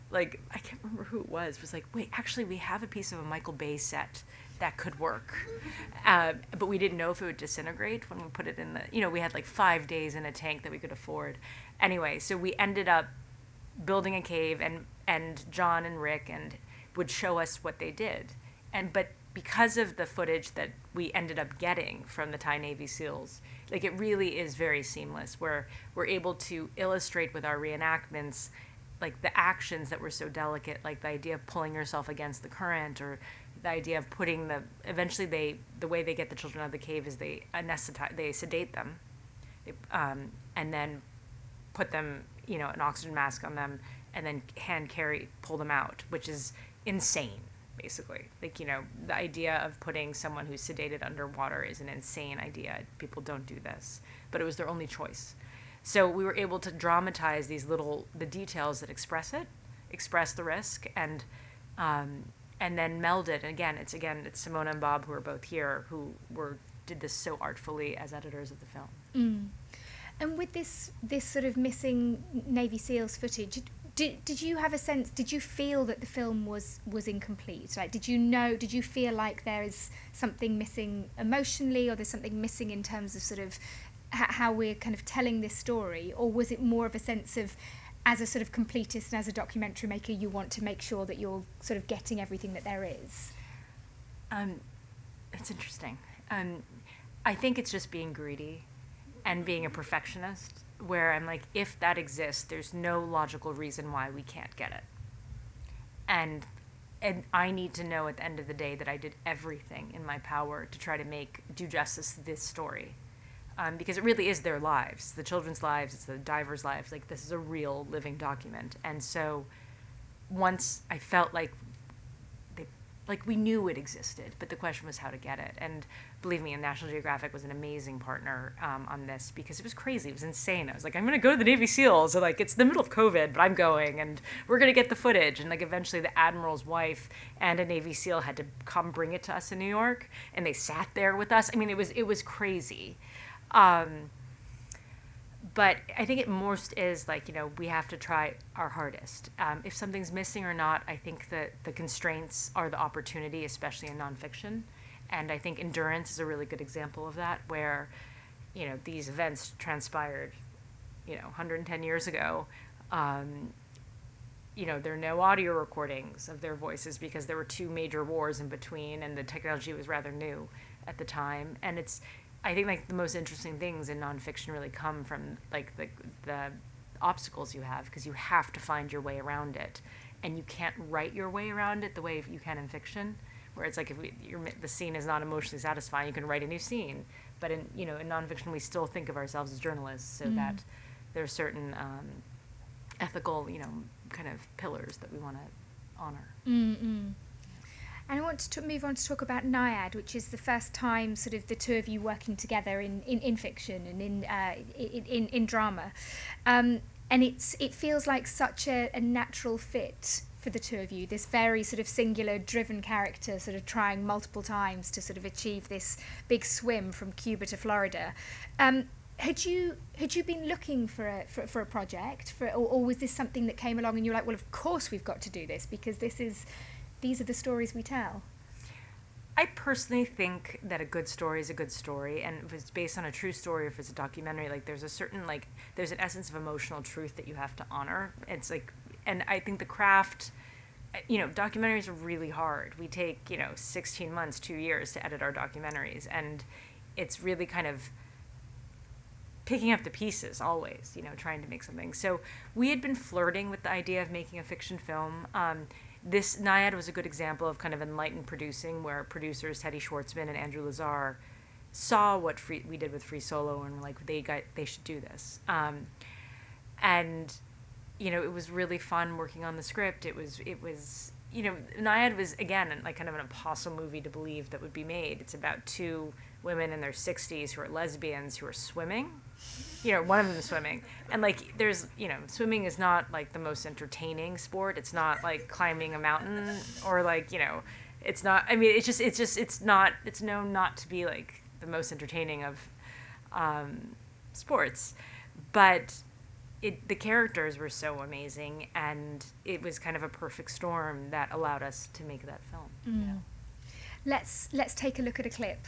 like, I can't remember who it was like, wait, actually, we have a piece of a Michael Bay set that could work. But we didn't know if it would disintegrate when we put it in the, we had like 5 days in a tank that we could afford. Anyway, so we ended up building a cave, and John and Rick would show us what they did. But because of the footage that we ended up getting from the Thai Navy SEALs, like, it really is very seamless, where we're able to illustrate with our reenactments, like, the actions that were so delicate, like the idea of pulling yourself against the current, or the idea of putting eventually the way they get the children out of the cave is they sedate them, and then put them, an oxygen mask on them, and then pull them out, which is insane. Basically, like, the idea of putting someone who's sedated underwater is an insane idea. People don't do this, but it was their only choice. So we were able to dramatize the details that express the risk, and then meld it. And again, it's Simona and Bob, who are both here, who did this so artfully as editors of the film. Mm. And with this sort of missing Navy SEALs footage, did you have a sense, did you feel that the film was incomplete? Like, did you feel like there is something missing emotionally, or there's something missing in terms of sort of how we're kind of telling this story? Or was it more of a sense of, as a sort of completist and as a documentary maker, you want to make sure that you're sort of getting everything that there is? It's interesting. I think it's just being greedy and being a perfectionist, where I'm like, if that exists, there's no logical reason why we can't get it. And I need to know at the end of the day that I did everything in my power to try to do justice to this story. Because it really is their lives, the children's lives, it's the divers' lives. Like, this is a real living document. And so once I felt like we knew it existed, but the question was how to get it. And believe me, National Geographic was an amazing partner on this, because it was crazy. It was insane. I was like, I'm going to go to the Navy SEALs. So, like, it's the middle of COVID, but I'm going, and we're going to get the footage. And, like, eventually the admiral's wife and a Navy SEAL had to come bring it to us in New York, and they sat there with us. I mean, it was crazy. But I think it most is like, we have to try our hardest. If something's missing or not, I think that the constraints are the opportunity, especially in nonfiction. And I think Endurance is a really good example of that, where, these events transpired, 110 years ago. There are no audio recordings of their voices because there were 2 major wars in between, and the technology was rather new at the time. And I think, like, the most interesting things in nonfiction really come from, like, the obstacles you have, because you have to find your way around it, and you can't write your way around it the way you can in fiction, where it's like, if the scene is not emotionally satisfying, you can write a new scene. But in nonfiction, we still think of ourselves as journalists, so that there are certain ethical, kind of pillars that we want to honor. Mm-mm. And I want to move on to talk about Nyad, which is the first time sort of the two of you working together in fiction and in drama. And it feels like such a natural fit for the two of you, this very sort of singular, driven character sort of trying multiple times to sort of achieve this big swim from Cuba to Florida. Had you been looking for a project, or was this something that came along and you were like, well, of course we've got to do this, because these are the stories we tell? I personally think that a good story is a good story, and if it's based on a true story, or if it's a documentary, like, there's a certain, like, there's an essence of emotional truth that you have to honor. It's like, and I think the craft, documentaries are really hard. We take, 16 months, 2 years to edit our documentaries, and it's really kind of picking up the pieces always, trying to make something. So we had been flirting with the idea of making a fiction film. this Nyad was a good example of kind of enlightened producing, where producers Teddy Schwartzman and Andrew Lazar saw what we did with Free Solo and were like, they should do this. And, you know, it was really fun working on the script. It was, you know, Nyad was, again, like kind of an impossible movie to believe that would be made. It's about two women in their 60s who are lesbians who are swimming. You know, one of them is swimming. And, like, there's, you know, swimming is not, like, the most entertaining sport. It's not, like, climbing a mountain or, like, you know, it's not, I mean, it's known not to be, like, the most entertaining of sports. But the characters were so amazing, and it was kind of a perfect storm that allowed us to make that film. Mm. Yeah. Let's take a look at a clip.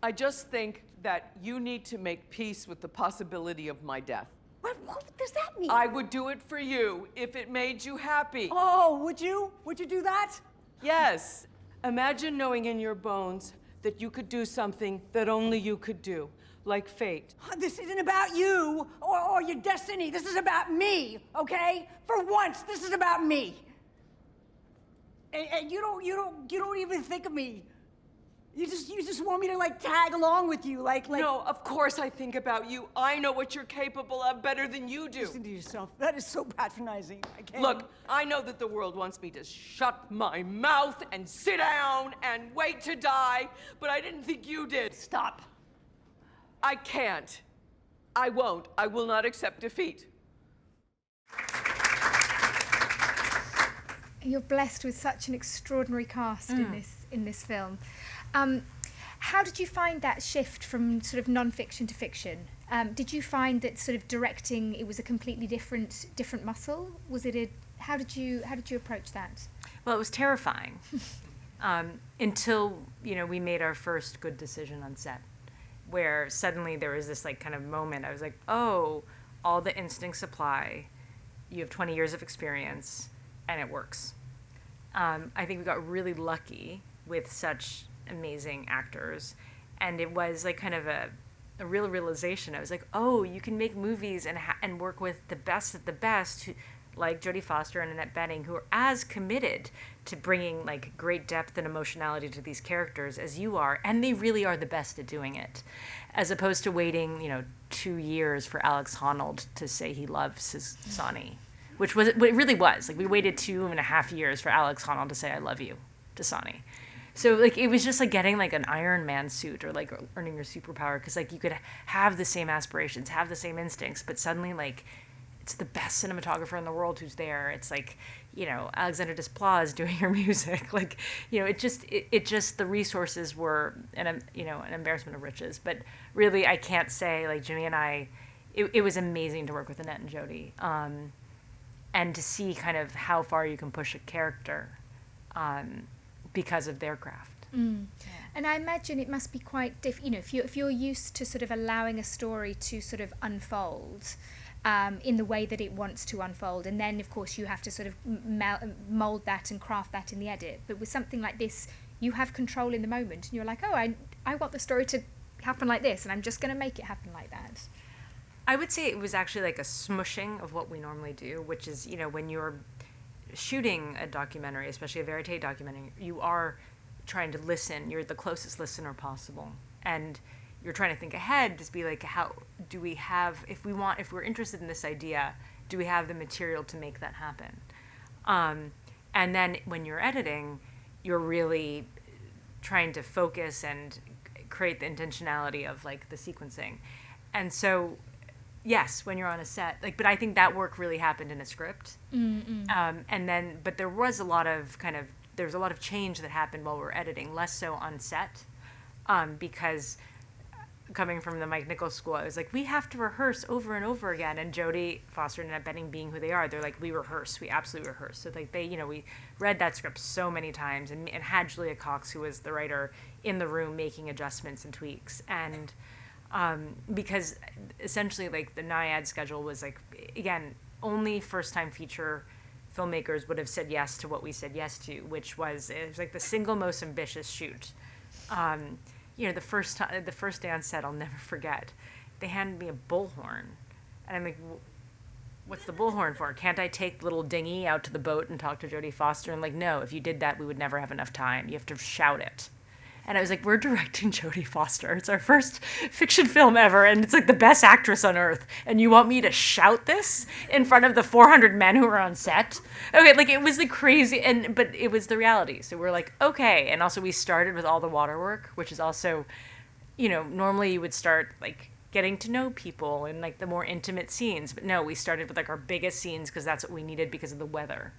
I just think that you need to make peace with the possibility of my death. What does that mean? I would do it for you if it made you happy. Oh, would you? Would you do that? Yes. Imagine knowing in your bones that you could do something that only you could do, like fate. This isn't about you or your destiny. This is about me, okay? For once, this is about me. And you don't even think of me. You just want me to, like, tag along with you, like. No, of course I think about you. I know what you're capable of better than you do. Listen to yourself. That is so patronizing. I can't. Look, I know that the world wants me to shut my mouth and sit down and wait to die, but I didn't think you did. Stop. I can't. I won't. I will not accept defeat. You're blessed with such an extraordinary cast in this film. How did you find that shift from sort of non-fiction to fiction? Did you find that sort of directing, it was a completely different muscle? How did you approach that? Well, it was terrifying until, you know, we made our first good decision on set, where suddenly there was this, like, kind of moment. I was like, oh, all the instincts apply. You have 20 years of experience, and it works. I think we got really lucky with such amazing actors, and it was like kind of a real realization. I was like, oh, you can make movies and work with the best of the best, like Jodie Foster and Annette Bening, who are as committed to bringing, like, great depth and emotionality to these characters as you are, and they really are the best at doing it, as opposed to waiting, you know, 2 years for Alex Honnold to say he loves his Sonny, which it really was. Like, we waited 2.5 years for Alex Honnold to say I love you to Sonny. So, like, it was just like getting, like, an Iron Man suit, or, like, earning your superpower, because, like, you could have the same aspirations, have the same instincts, but suddenly, like, it's the best cinematographer in the world who's there. It's like, you know, Alexander Desplat doing your music. Like, you know, it just the resources were an embarrassment of riches. But really, I can't say, like, Jimmy and I, it was amazing to work with Annette and Jodie, and to see kind of how far you can push a character. Because of their craft. Mm. Yeah. And I imagine it must be quite you know, if you're used to sort of allowing a story to sort of unfold in the way that it wants to unfold, and then of course you have to sort of mold that and craft that in the edit. But with something like this, you have control in the moment, and you're like, oh, I want the story to happen like this, and I'm just going to make it happen like that. I would say it was actually like a smushing of what we normally do, which is, you know, when you're shooting a documentary, especially a verite documentary, you are trying to listen. You're the closest listener possible, and you're trying to think ahead to be like, how do we have, if we're interested in this idea, do we have the material to make that happen? And then when you're editing, you're really trying to focus and create the intentionality of, like, the sequencing. And so, yes, when you're on a set, like, but I think that work really happened in a script. And then, but there was a lot of change that happened while we were editing, less so on set, because coming from the Mike Nichols school, I was like, we have to rehearse over and over again. And Jodie Foster and Annette Bening being who they are, they're like, we absolutely rehearse. So, like, they, you know, we read that script so many times, and had Julia Cox, who was the writer, in the room making adjustments and tweaks. And because essentially, like, the Nyad schedule was, like, again, only first-time feature filmmakers would have said yes to what we said yes to, which was, it was like the single most ambitious shoot. You know, the first day on set, I'll never forget, they handed me a bullhorn, and I'm like, what's the bullhorn for? Can't I take the little dinghy out to the boat and talk to Jodie Foster? And like, no, if you did that, we would never have enough time. You have to shout it. And I was like, we're directing Jodie Foster. It's our first fiction film ever, and it's like the best actress on earth. And you want me to shout this in front of the 400 men who are on set? Okay, like it was the crazy, but it was the reality. So we're like, okay. And also we started with all the water work, which is also, you know, normally you would start like getting to know people and like the more intimate scenes. But no, we started with like our biggest scenes because that's what we needed because of the weather.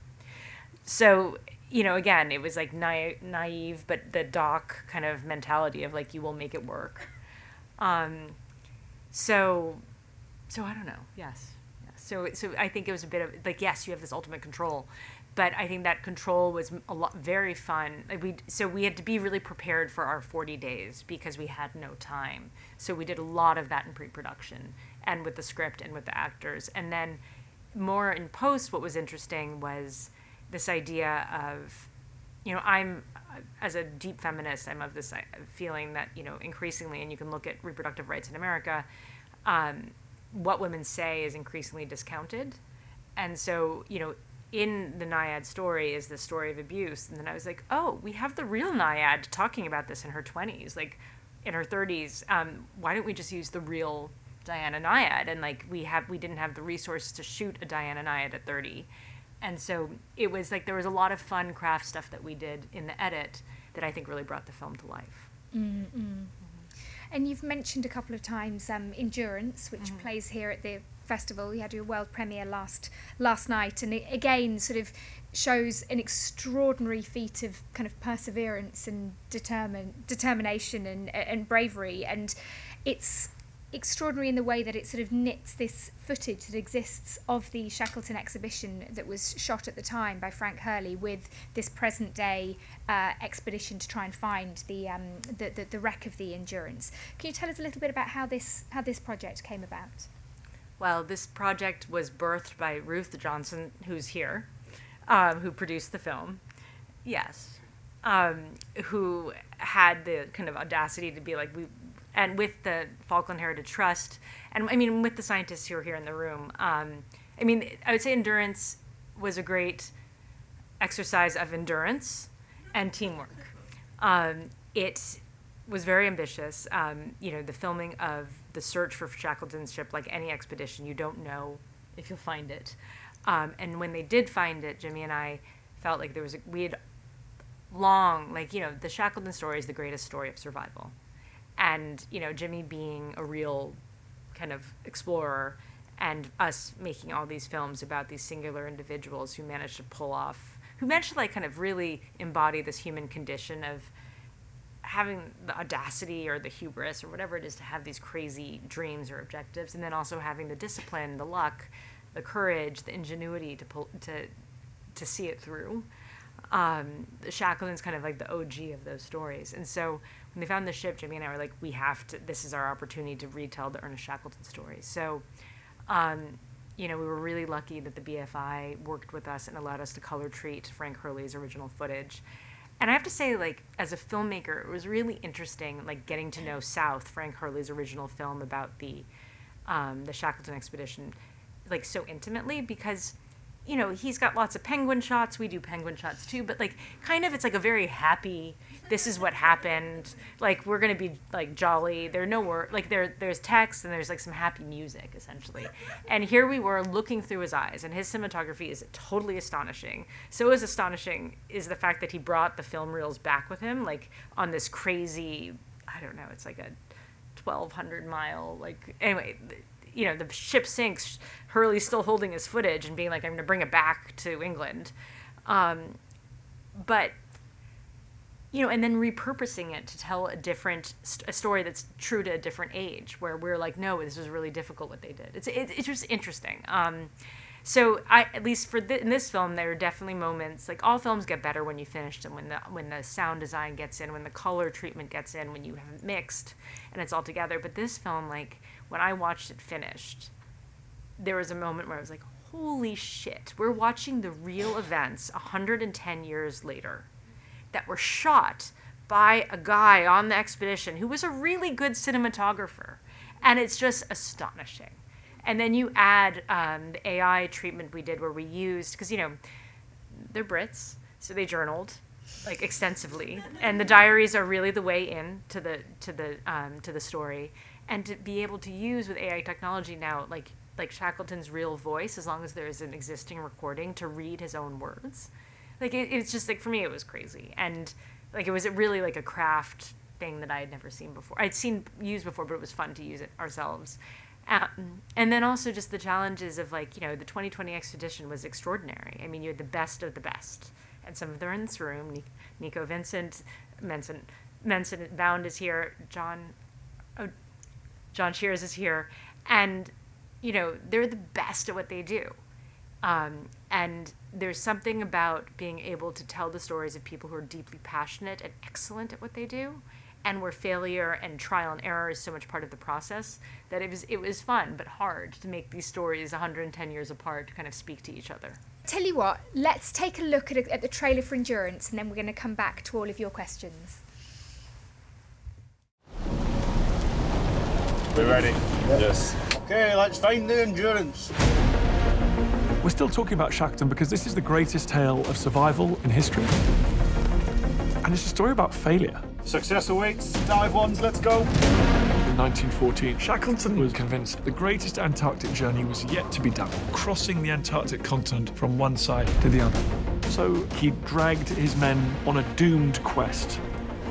So, you know, again, it was like naive, but the doc kind of mentality of like, you will make it work. So I don't know. Yes. So I think it was a bit of like, yes, you have this ultimate control, but I think that control was very fun. Like we had to be really prepared for our 40 days because we had no time. So we did a lot of that in pre-production and with the script and with the actors. And then more in post, what was interesting was this idea of, you know, as a deep feminist, I'm of this feeling that, you know, increasingly, and you can look at reproductive rights in America, what women say is increasingly discounted. And so, you know, in the Nyad story is the story of abuse. And then I was like, oh, we have the real Nyad talking about this in her 20s, like in her 30s. Why don't we just use the real Diana Nyad? And like we didn't have the resources to shoot a Diana Nyad at 30. And so it was like there was a lot of fun craft stuff that we did in the edit that I think really brought the film to life. Mm-hmm. Mm-hmm. And you've mentioned a couple of times Endurance, which plays here at the festival. You had your world premiere last night, and it again sort of shows an extraordinary feat of kind of perseverance and determination and bravery. And it's extraordinary in the way that it sort of knits this footage that exists of the Shackleton exhibition that was shot at the time by Frank Hurley with this present day expedition to try and find the wreck of the Endurance. Can you tell us a little bit about how this project came about? Well, this project was birthed by Ruth Johnson, who's here, who produced the film. Yes. Who had the kind of audacity to be like, and with the Falkland Heritage Trust, and I mean, with the scientists who are here in the room, I mean, I would say Endurance was a great exercise of endurance and teamwork. It was very ambitious. You know, the filming of the search for Shackleton's ship, like any expedition, you don't know if you'll find it. And when they did find it, Jimmy and I felt like we had long, like, you know, the Shackleton story is the greatest story of survival. And, you know, Jimmy being a real kind of explorer and us making all these films about these singular individuals who managed to like kind of really embody this human condition of having the audacity or the hubris or whatever it is to have these crazy dreams or objectives, and then also having the discipline, the luck, the courage, the ingenuity to see it through. Shackleton's kind of like the OG of those stories. And so when they found the ship, Jimmy and I were like, this is our opportunity to retell the Ernest Shackleton story. So, you know, we were really lucky that the BFI worked with us and allowed us to color treat Frank Hurley's original footage. And I have to say, like, as a filmmaker, it was really interesting, like, getting to know South, Frank Hurley's original film about the Shackleton expedition, like, so intimately, because, you know, he's got lots of penguin shots. We do penguin shots too, but like kind of it's like a very happy, this is what happened. Like we're going to be like jolly. There are no word, like there's text and there's like some happy music essentially. And here we were looking through his eyes, and his cinematography is totally astonishing. So as astonishing is the fact that he brought the film reels back with him, like on this crazy, I don't know, it's like a 1,200 mile, like, anyway, you know, the ship sinks, Hurley's still holding his footage and being like, I'm going to bring it back to England. But, you know, and then repurposing it to tell a story that's true to a different age, where we're like, no, this was really difficult what they did. It's just interesting. So at least in this film, there are definitely moments, like all films get better when you finish them, when the sound design gets in, when the color treatment gets in, when you have it mixed and it's all together. But this film, like, when I watched it finished, there was a moment where I was like, holy shit, we're watching the real events 110 years later that were shot by a guy on the expedition who was a really good cinematographer. And it's just astonishing. And then you add the AI treatment we did where we used, because, they're Brits, so they journaled like extensively, and the diaries are really the way in to the story. And to be able to use with AI technology now, like Shackleton's real voice, as long as there is an existing recording, to read his own words, like it's just like, for me it was crazy, and like it was really like a craft thing that I had never seen before. I'd seen used before, but it was fun to use it ourselves. And then also just the challenges of the 2020 expedition was extraordinary. I mean, you had the best of the best, and some of them are in this room. Nico Vincent, Menson Bound is here. John Shears is here, and they're the best at what they do. And there's something about being able to tell the stories of people who are deeply passionate and excellent at what they do, and where failure and trial and error is so much part of the process, that it was fun but hard to make these stories 110 years apart kind of speak to each other. Tell you what, let's take a look at the trailer for Endurance, and then we're going to come back to all of your questions. We're ready? Yes. Okay, let's find the Endurance. We're still talking about Shackleton because this is the greatest tale of survival in history. And it's a story about failure. Success awaits. Dive ones, let's go. In 1914, Shackleton was convinced the greatest Antarctic journey was yet to be done, crossing the Antarctic continent from one side to the other. So he dragged his men on a doomed quest.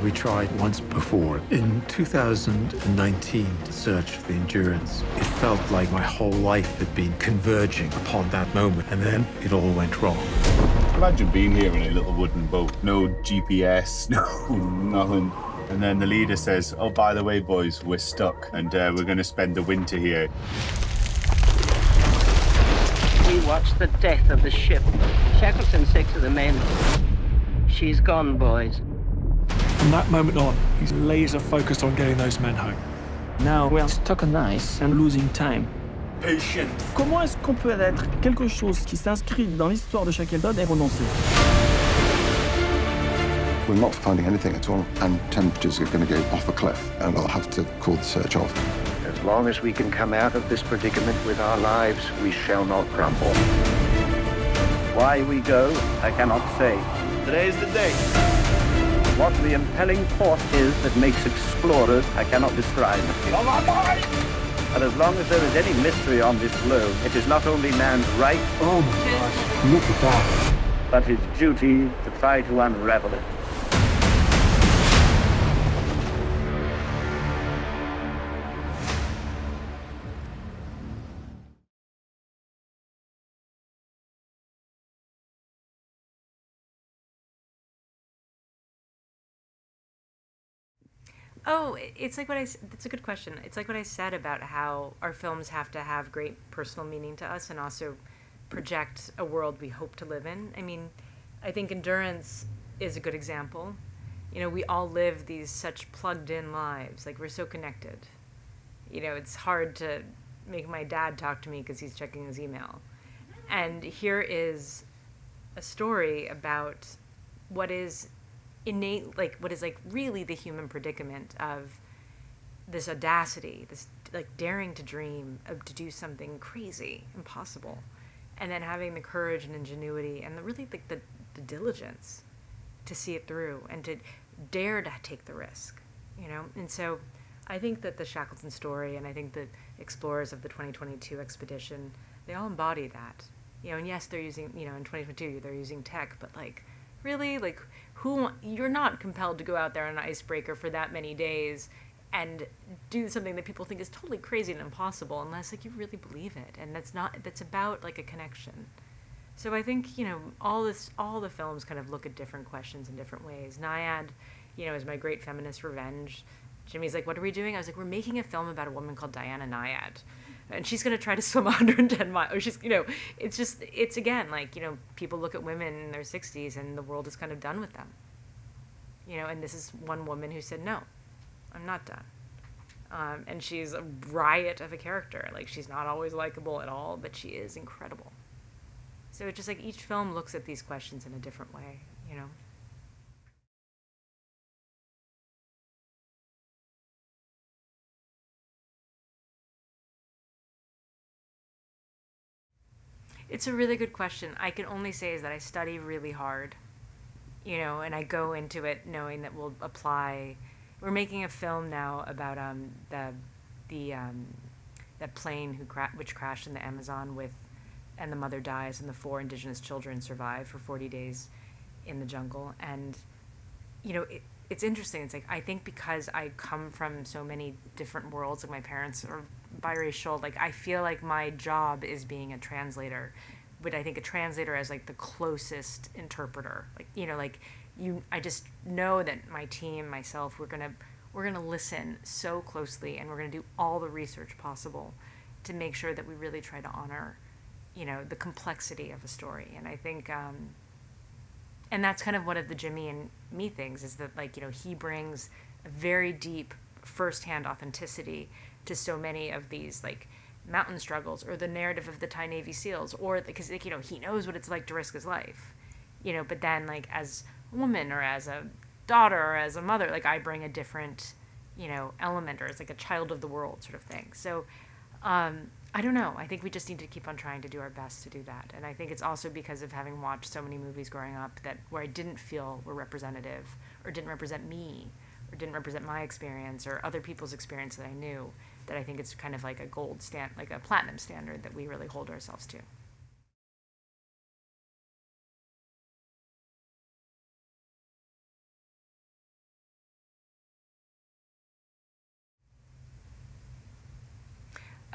We tried once before, in 2019, to search for the Endurance. It felt like my whole life had been converging upon that moment, and then it all went wrong. Imagine being here in a little wooden boat. No GPS, no nothing. And then the leader says, oh, by the way, boys, we're stuck, and we're going to spend the winter here. We watched the death of the ship. Shackleton said to the men, she's gone, boys. From that moment on, he's laser focused on getting those men home. Now we're stuck on ice and losing time. Patient. Comment est-ce qu'on peut être quelque chose qui s'inscrit dans l'histoire de Shackleton et renoncer? We're not finding anything at all, and temperatures are going to go off a cliff, and I'll have to call the search off. As long as we can come out of this predicament with our lives, we shall not crumble. Why we go, I cannot say. Today's the day. What the impelling force is that makes explorers, I cannot describe. On my mind! But as long as there is any mystery on this globe, it is not only man's right, oh my gosh, look at that, but his duty to try to unravel it. Oh, it's like that's a good question. It's like what I said about how our films have to have great personal meaning to us and also project a world we hope to live in. I mean, I think Endurance is a good example. We all live these such plugged-in lives. Like, we're so connected. It's hard to make my dad talk to me because he's checking his email. And here is a story about what is innate, like what is like really the human predicament of this audacity, this like daring to dream, to do something crazy, impossible, and then having the courage and ingenuity and really the diligence to see it through and to dare to take the risk, And so I think that the Shackleton story, and I think the explorers of the 2022 expedition, they all embody that, and yes, they're using, in 2022 they're using tech, but really, you're not compelled to go out there on an icebreaker for that many days and do something that people think is totally crazy and impossible unless you really believe it. And that's about a connection. So I think, all the films kind of look at different questions in different ways. Nyad, is my great feminist revenge. Jimmy's like, what are we doing? I was like, we're making a film about a woman called Diana Nyad. And she's going to try to swim 110 miles. Or she's, it's again, people look at women in their 60s and the world is kind of done with them. And this is one woman who said, no, I'm not done. And she's a riot of a character. She's not always likable at all, but she is incredible. So it's just each film looks at these questions in a different way, It's a really good question. I can only say is that I study really hard, and I go into it knowing that we'll apply. We're making a film now about that plane which crashed in the Amazon and the mother dies and the 4 indigenous children survive for 40 days in the jungle. And it's interesting. It's like, I think because I come from so many different worlds, like my parents are biracial, like I feel like my job is being a translator, but I think a translator as like the closest interpreter. I just know that my team, myself, we're gonna listen so closely, and we're gonna do all the research possible to make sure that we really try to honor, the complexity of a story. And I think, and that's kind of one of the Jimmy and me things, is that he brings a very deep firsthand authenticity to so many of these mountain struggles, or the narrative of the Thai Navy SEALs, or because he knows what it's like to risk his life, but then as a woman or as a daughter or as a mother, I bring a different element, or it's like a child of the world sort of thing. So I don't know, I think we just need to keep on trying to do our best to do that. And I think it's also because of having watched so many movies growing up where I didn't feel were representative, or didn't represent me, or didn't represent my experience or other people's experience that I knew, that I think it's kind of like a a platinum standard that we really hold ourselves to.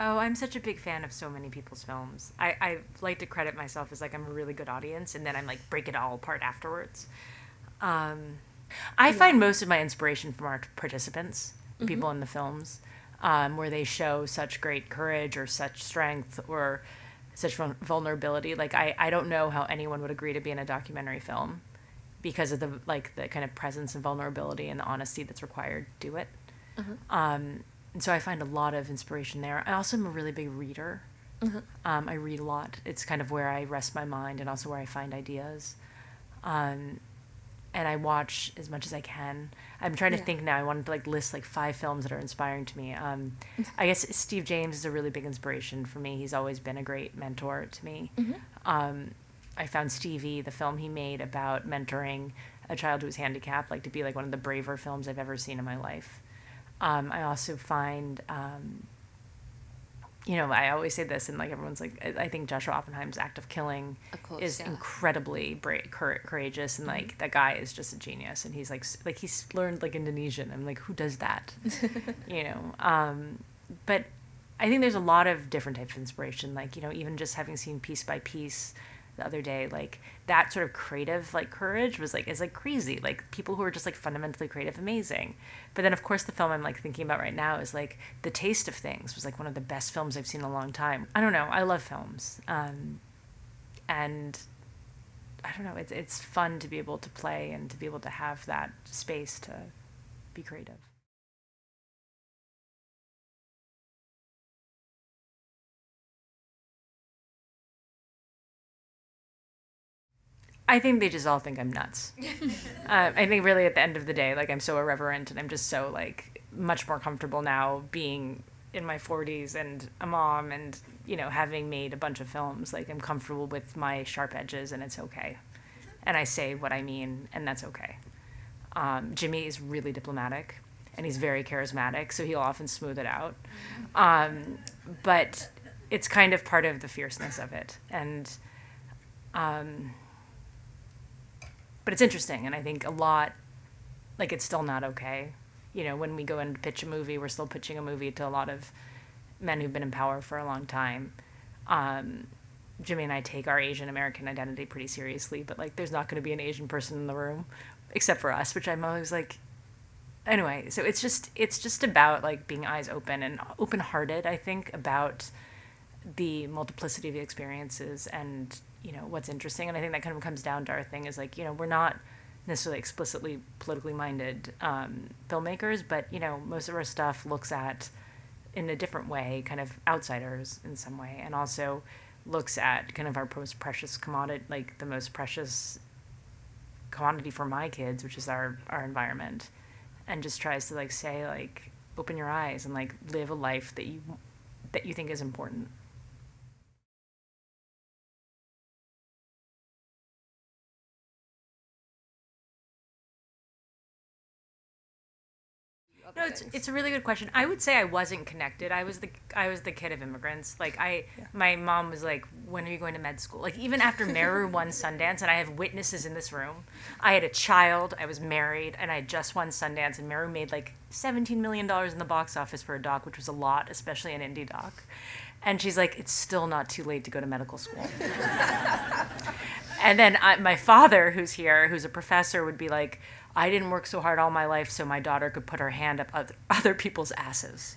Oh, I'm such a big fan of so many people's films. I like to credit myself as I'm a really good audience, and then I'm break it all apart afterwards. I find most of my inspiration from our participants, people in the films, where they show such great courage or such strength or such vulnerability. I don't know how anyone would agree to be in a documentary film because of the kind of presence and vulnerability and the honesty that's required to do it. And so I find a lot of inspiration there. I also am a really big reader. I read a lot. It's kind of where I rest my mind, and also where I find ideas. And I watch as much as I can. I'm trying to think now. I wanted to list 5 films that are inspiring to me. I guess Steve James is a really big inspiration for me. He's always been a great mentor to me. I found Stevie, the film he made about mentoring a child who was handicapped, to be one of the braver films I've ever seen in my life. I also find, I always say this, and everyone's I think Joshua Oppenheim's act of killing is incredibly courageous, and that guy is just a genius, and he's he's learned Indonesian. I'm who does that? But I think there's a lot of different types of inspiration, even just having seen Piece by Piece the other day, that sort of creative courage was is crazy. People who are just fundamentally creative, amazing. But then of course the film I'm thinking about right now is The Taste of Things was one of the best films I've seen in a long time. I don't know, I love films, and I don't know, it's fun to be able to play and to be able to have that space to be creative. I think they just all think I'm nuts. I think really at the end of the day, I'm so irreverent, and I'm just so much more comfortable now being in my 40s and a mom, and having made a bunch of films. I'm comfortable with my sharp edges, and it's okay. And I say what I mean, and that's okay. Jimmy is really diplomatic, and he's very charismatic, so he'll often smooth it out. But it's kind of part of the fierceness of it, and. But it's interesting, and I think a lot, it's still not okay. When we go in to pitch a movie, we're still pitching a movie to a lot of men who've been in power for a long time. Jimmy and I take our Asian American identity pretty seriously, but there's not going to be an Asian person in the room, except for us, which I'm always anyway. So it's just about being eyes open and open-hearted, I think, about the multiplicity of the experiences and what's interesting. And I think that kind of comes down to our thing is we're not necessarily explicitly politically minded filmmakers, but most of our stuff looks at, in a different way, kind of outsiders in some way, and also looks at kind of our most precious commodity, the most precious commodity for my kids, which is our environment, and just tries to say open your eyes and live a life that you think is important. No, it's a really good question. I would say I wasn't connected. I was the kid of immigrants. Like my mom was like, "When are you going to med school?" Like even after Meru won Sundance, and I have witnesses in this room. I had a child. I was married, and I had just won Sundance, and Meru made like $17 million in the box office for a doc, which was a lot, especially an indie doc. And she's like, "It's still not too late to go to medical school." And then my father, who's here, who's a professor, would be like, "I didn't work so hard all my life so my daughter could put her hand up other people's asses."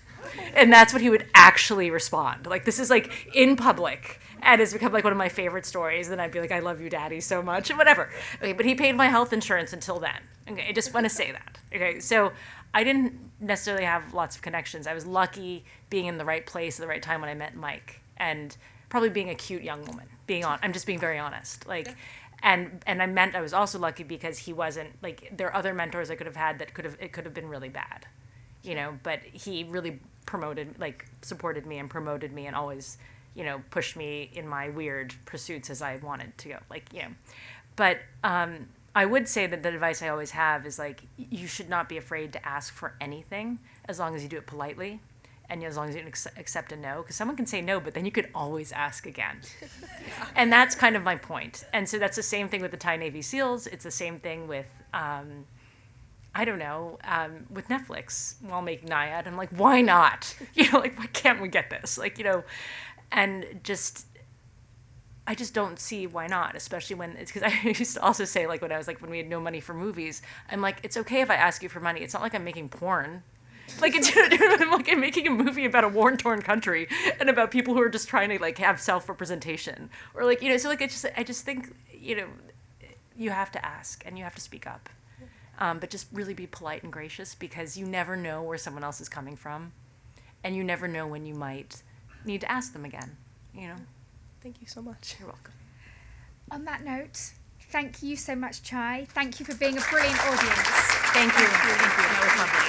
And that's what he would actually respond. Like, this is like in public, and it's become like one of my favorite stories. And I'd be like, "I love you, Daddy, so much," and whatever. Okay, but he paid my health insurance until then. Okay, I just want to say that. Okay, so I didn't necessarily have lots of connections. I was lucky being in the right place at the right time when I met Mike, and probably being a cute young woman. I'm just being very honest. Like, and I was also lucky because he wasn't like, there are other mentors I could have had that it could have been really bad, you know. But he really supported me and promoted me and always, you know, pushed me in my weird pursuits as I wanted to go. Like, you know, but I would say that the advice I always have is like, you should not be afraid to ask for anything as long as you do it politely. And as long as you accept a no, because someone can say no, but then you could always ask again. And that's kind of my point. And so that's the same thing with the Thai Navy SEALs. It's the same thing with, with Netflix while making Nyad. I'm like, why not? You know, like, why can't we get this? Like, you know, and I just don't see why not, especially when it's, because I used to also say, like, when we had no money for movies, I'm like, it's okay if I ask you for money. It's not like I'm making porn. Like, I'm making a movie about a war-torn country and about people who are just trying to like have self-representation, or like, you know, so like I just think, you know, you have to ask and you have to speak up, but just really be polite and gracious, because you never know where someone else is coming from, and you never know when you might need to ask them again, you know. Thank you so much. You're welcome. On that note, thank you so much, Chai. Thank you for being a brilliant audience. Thank you. That was lovely.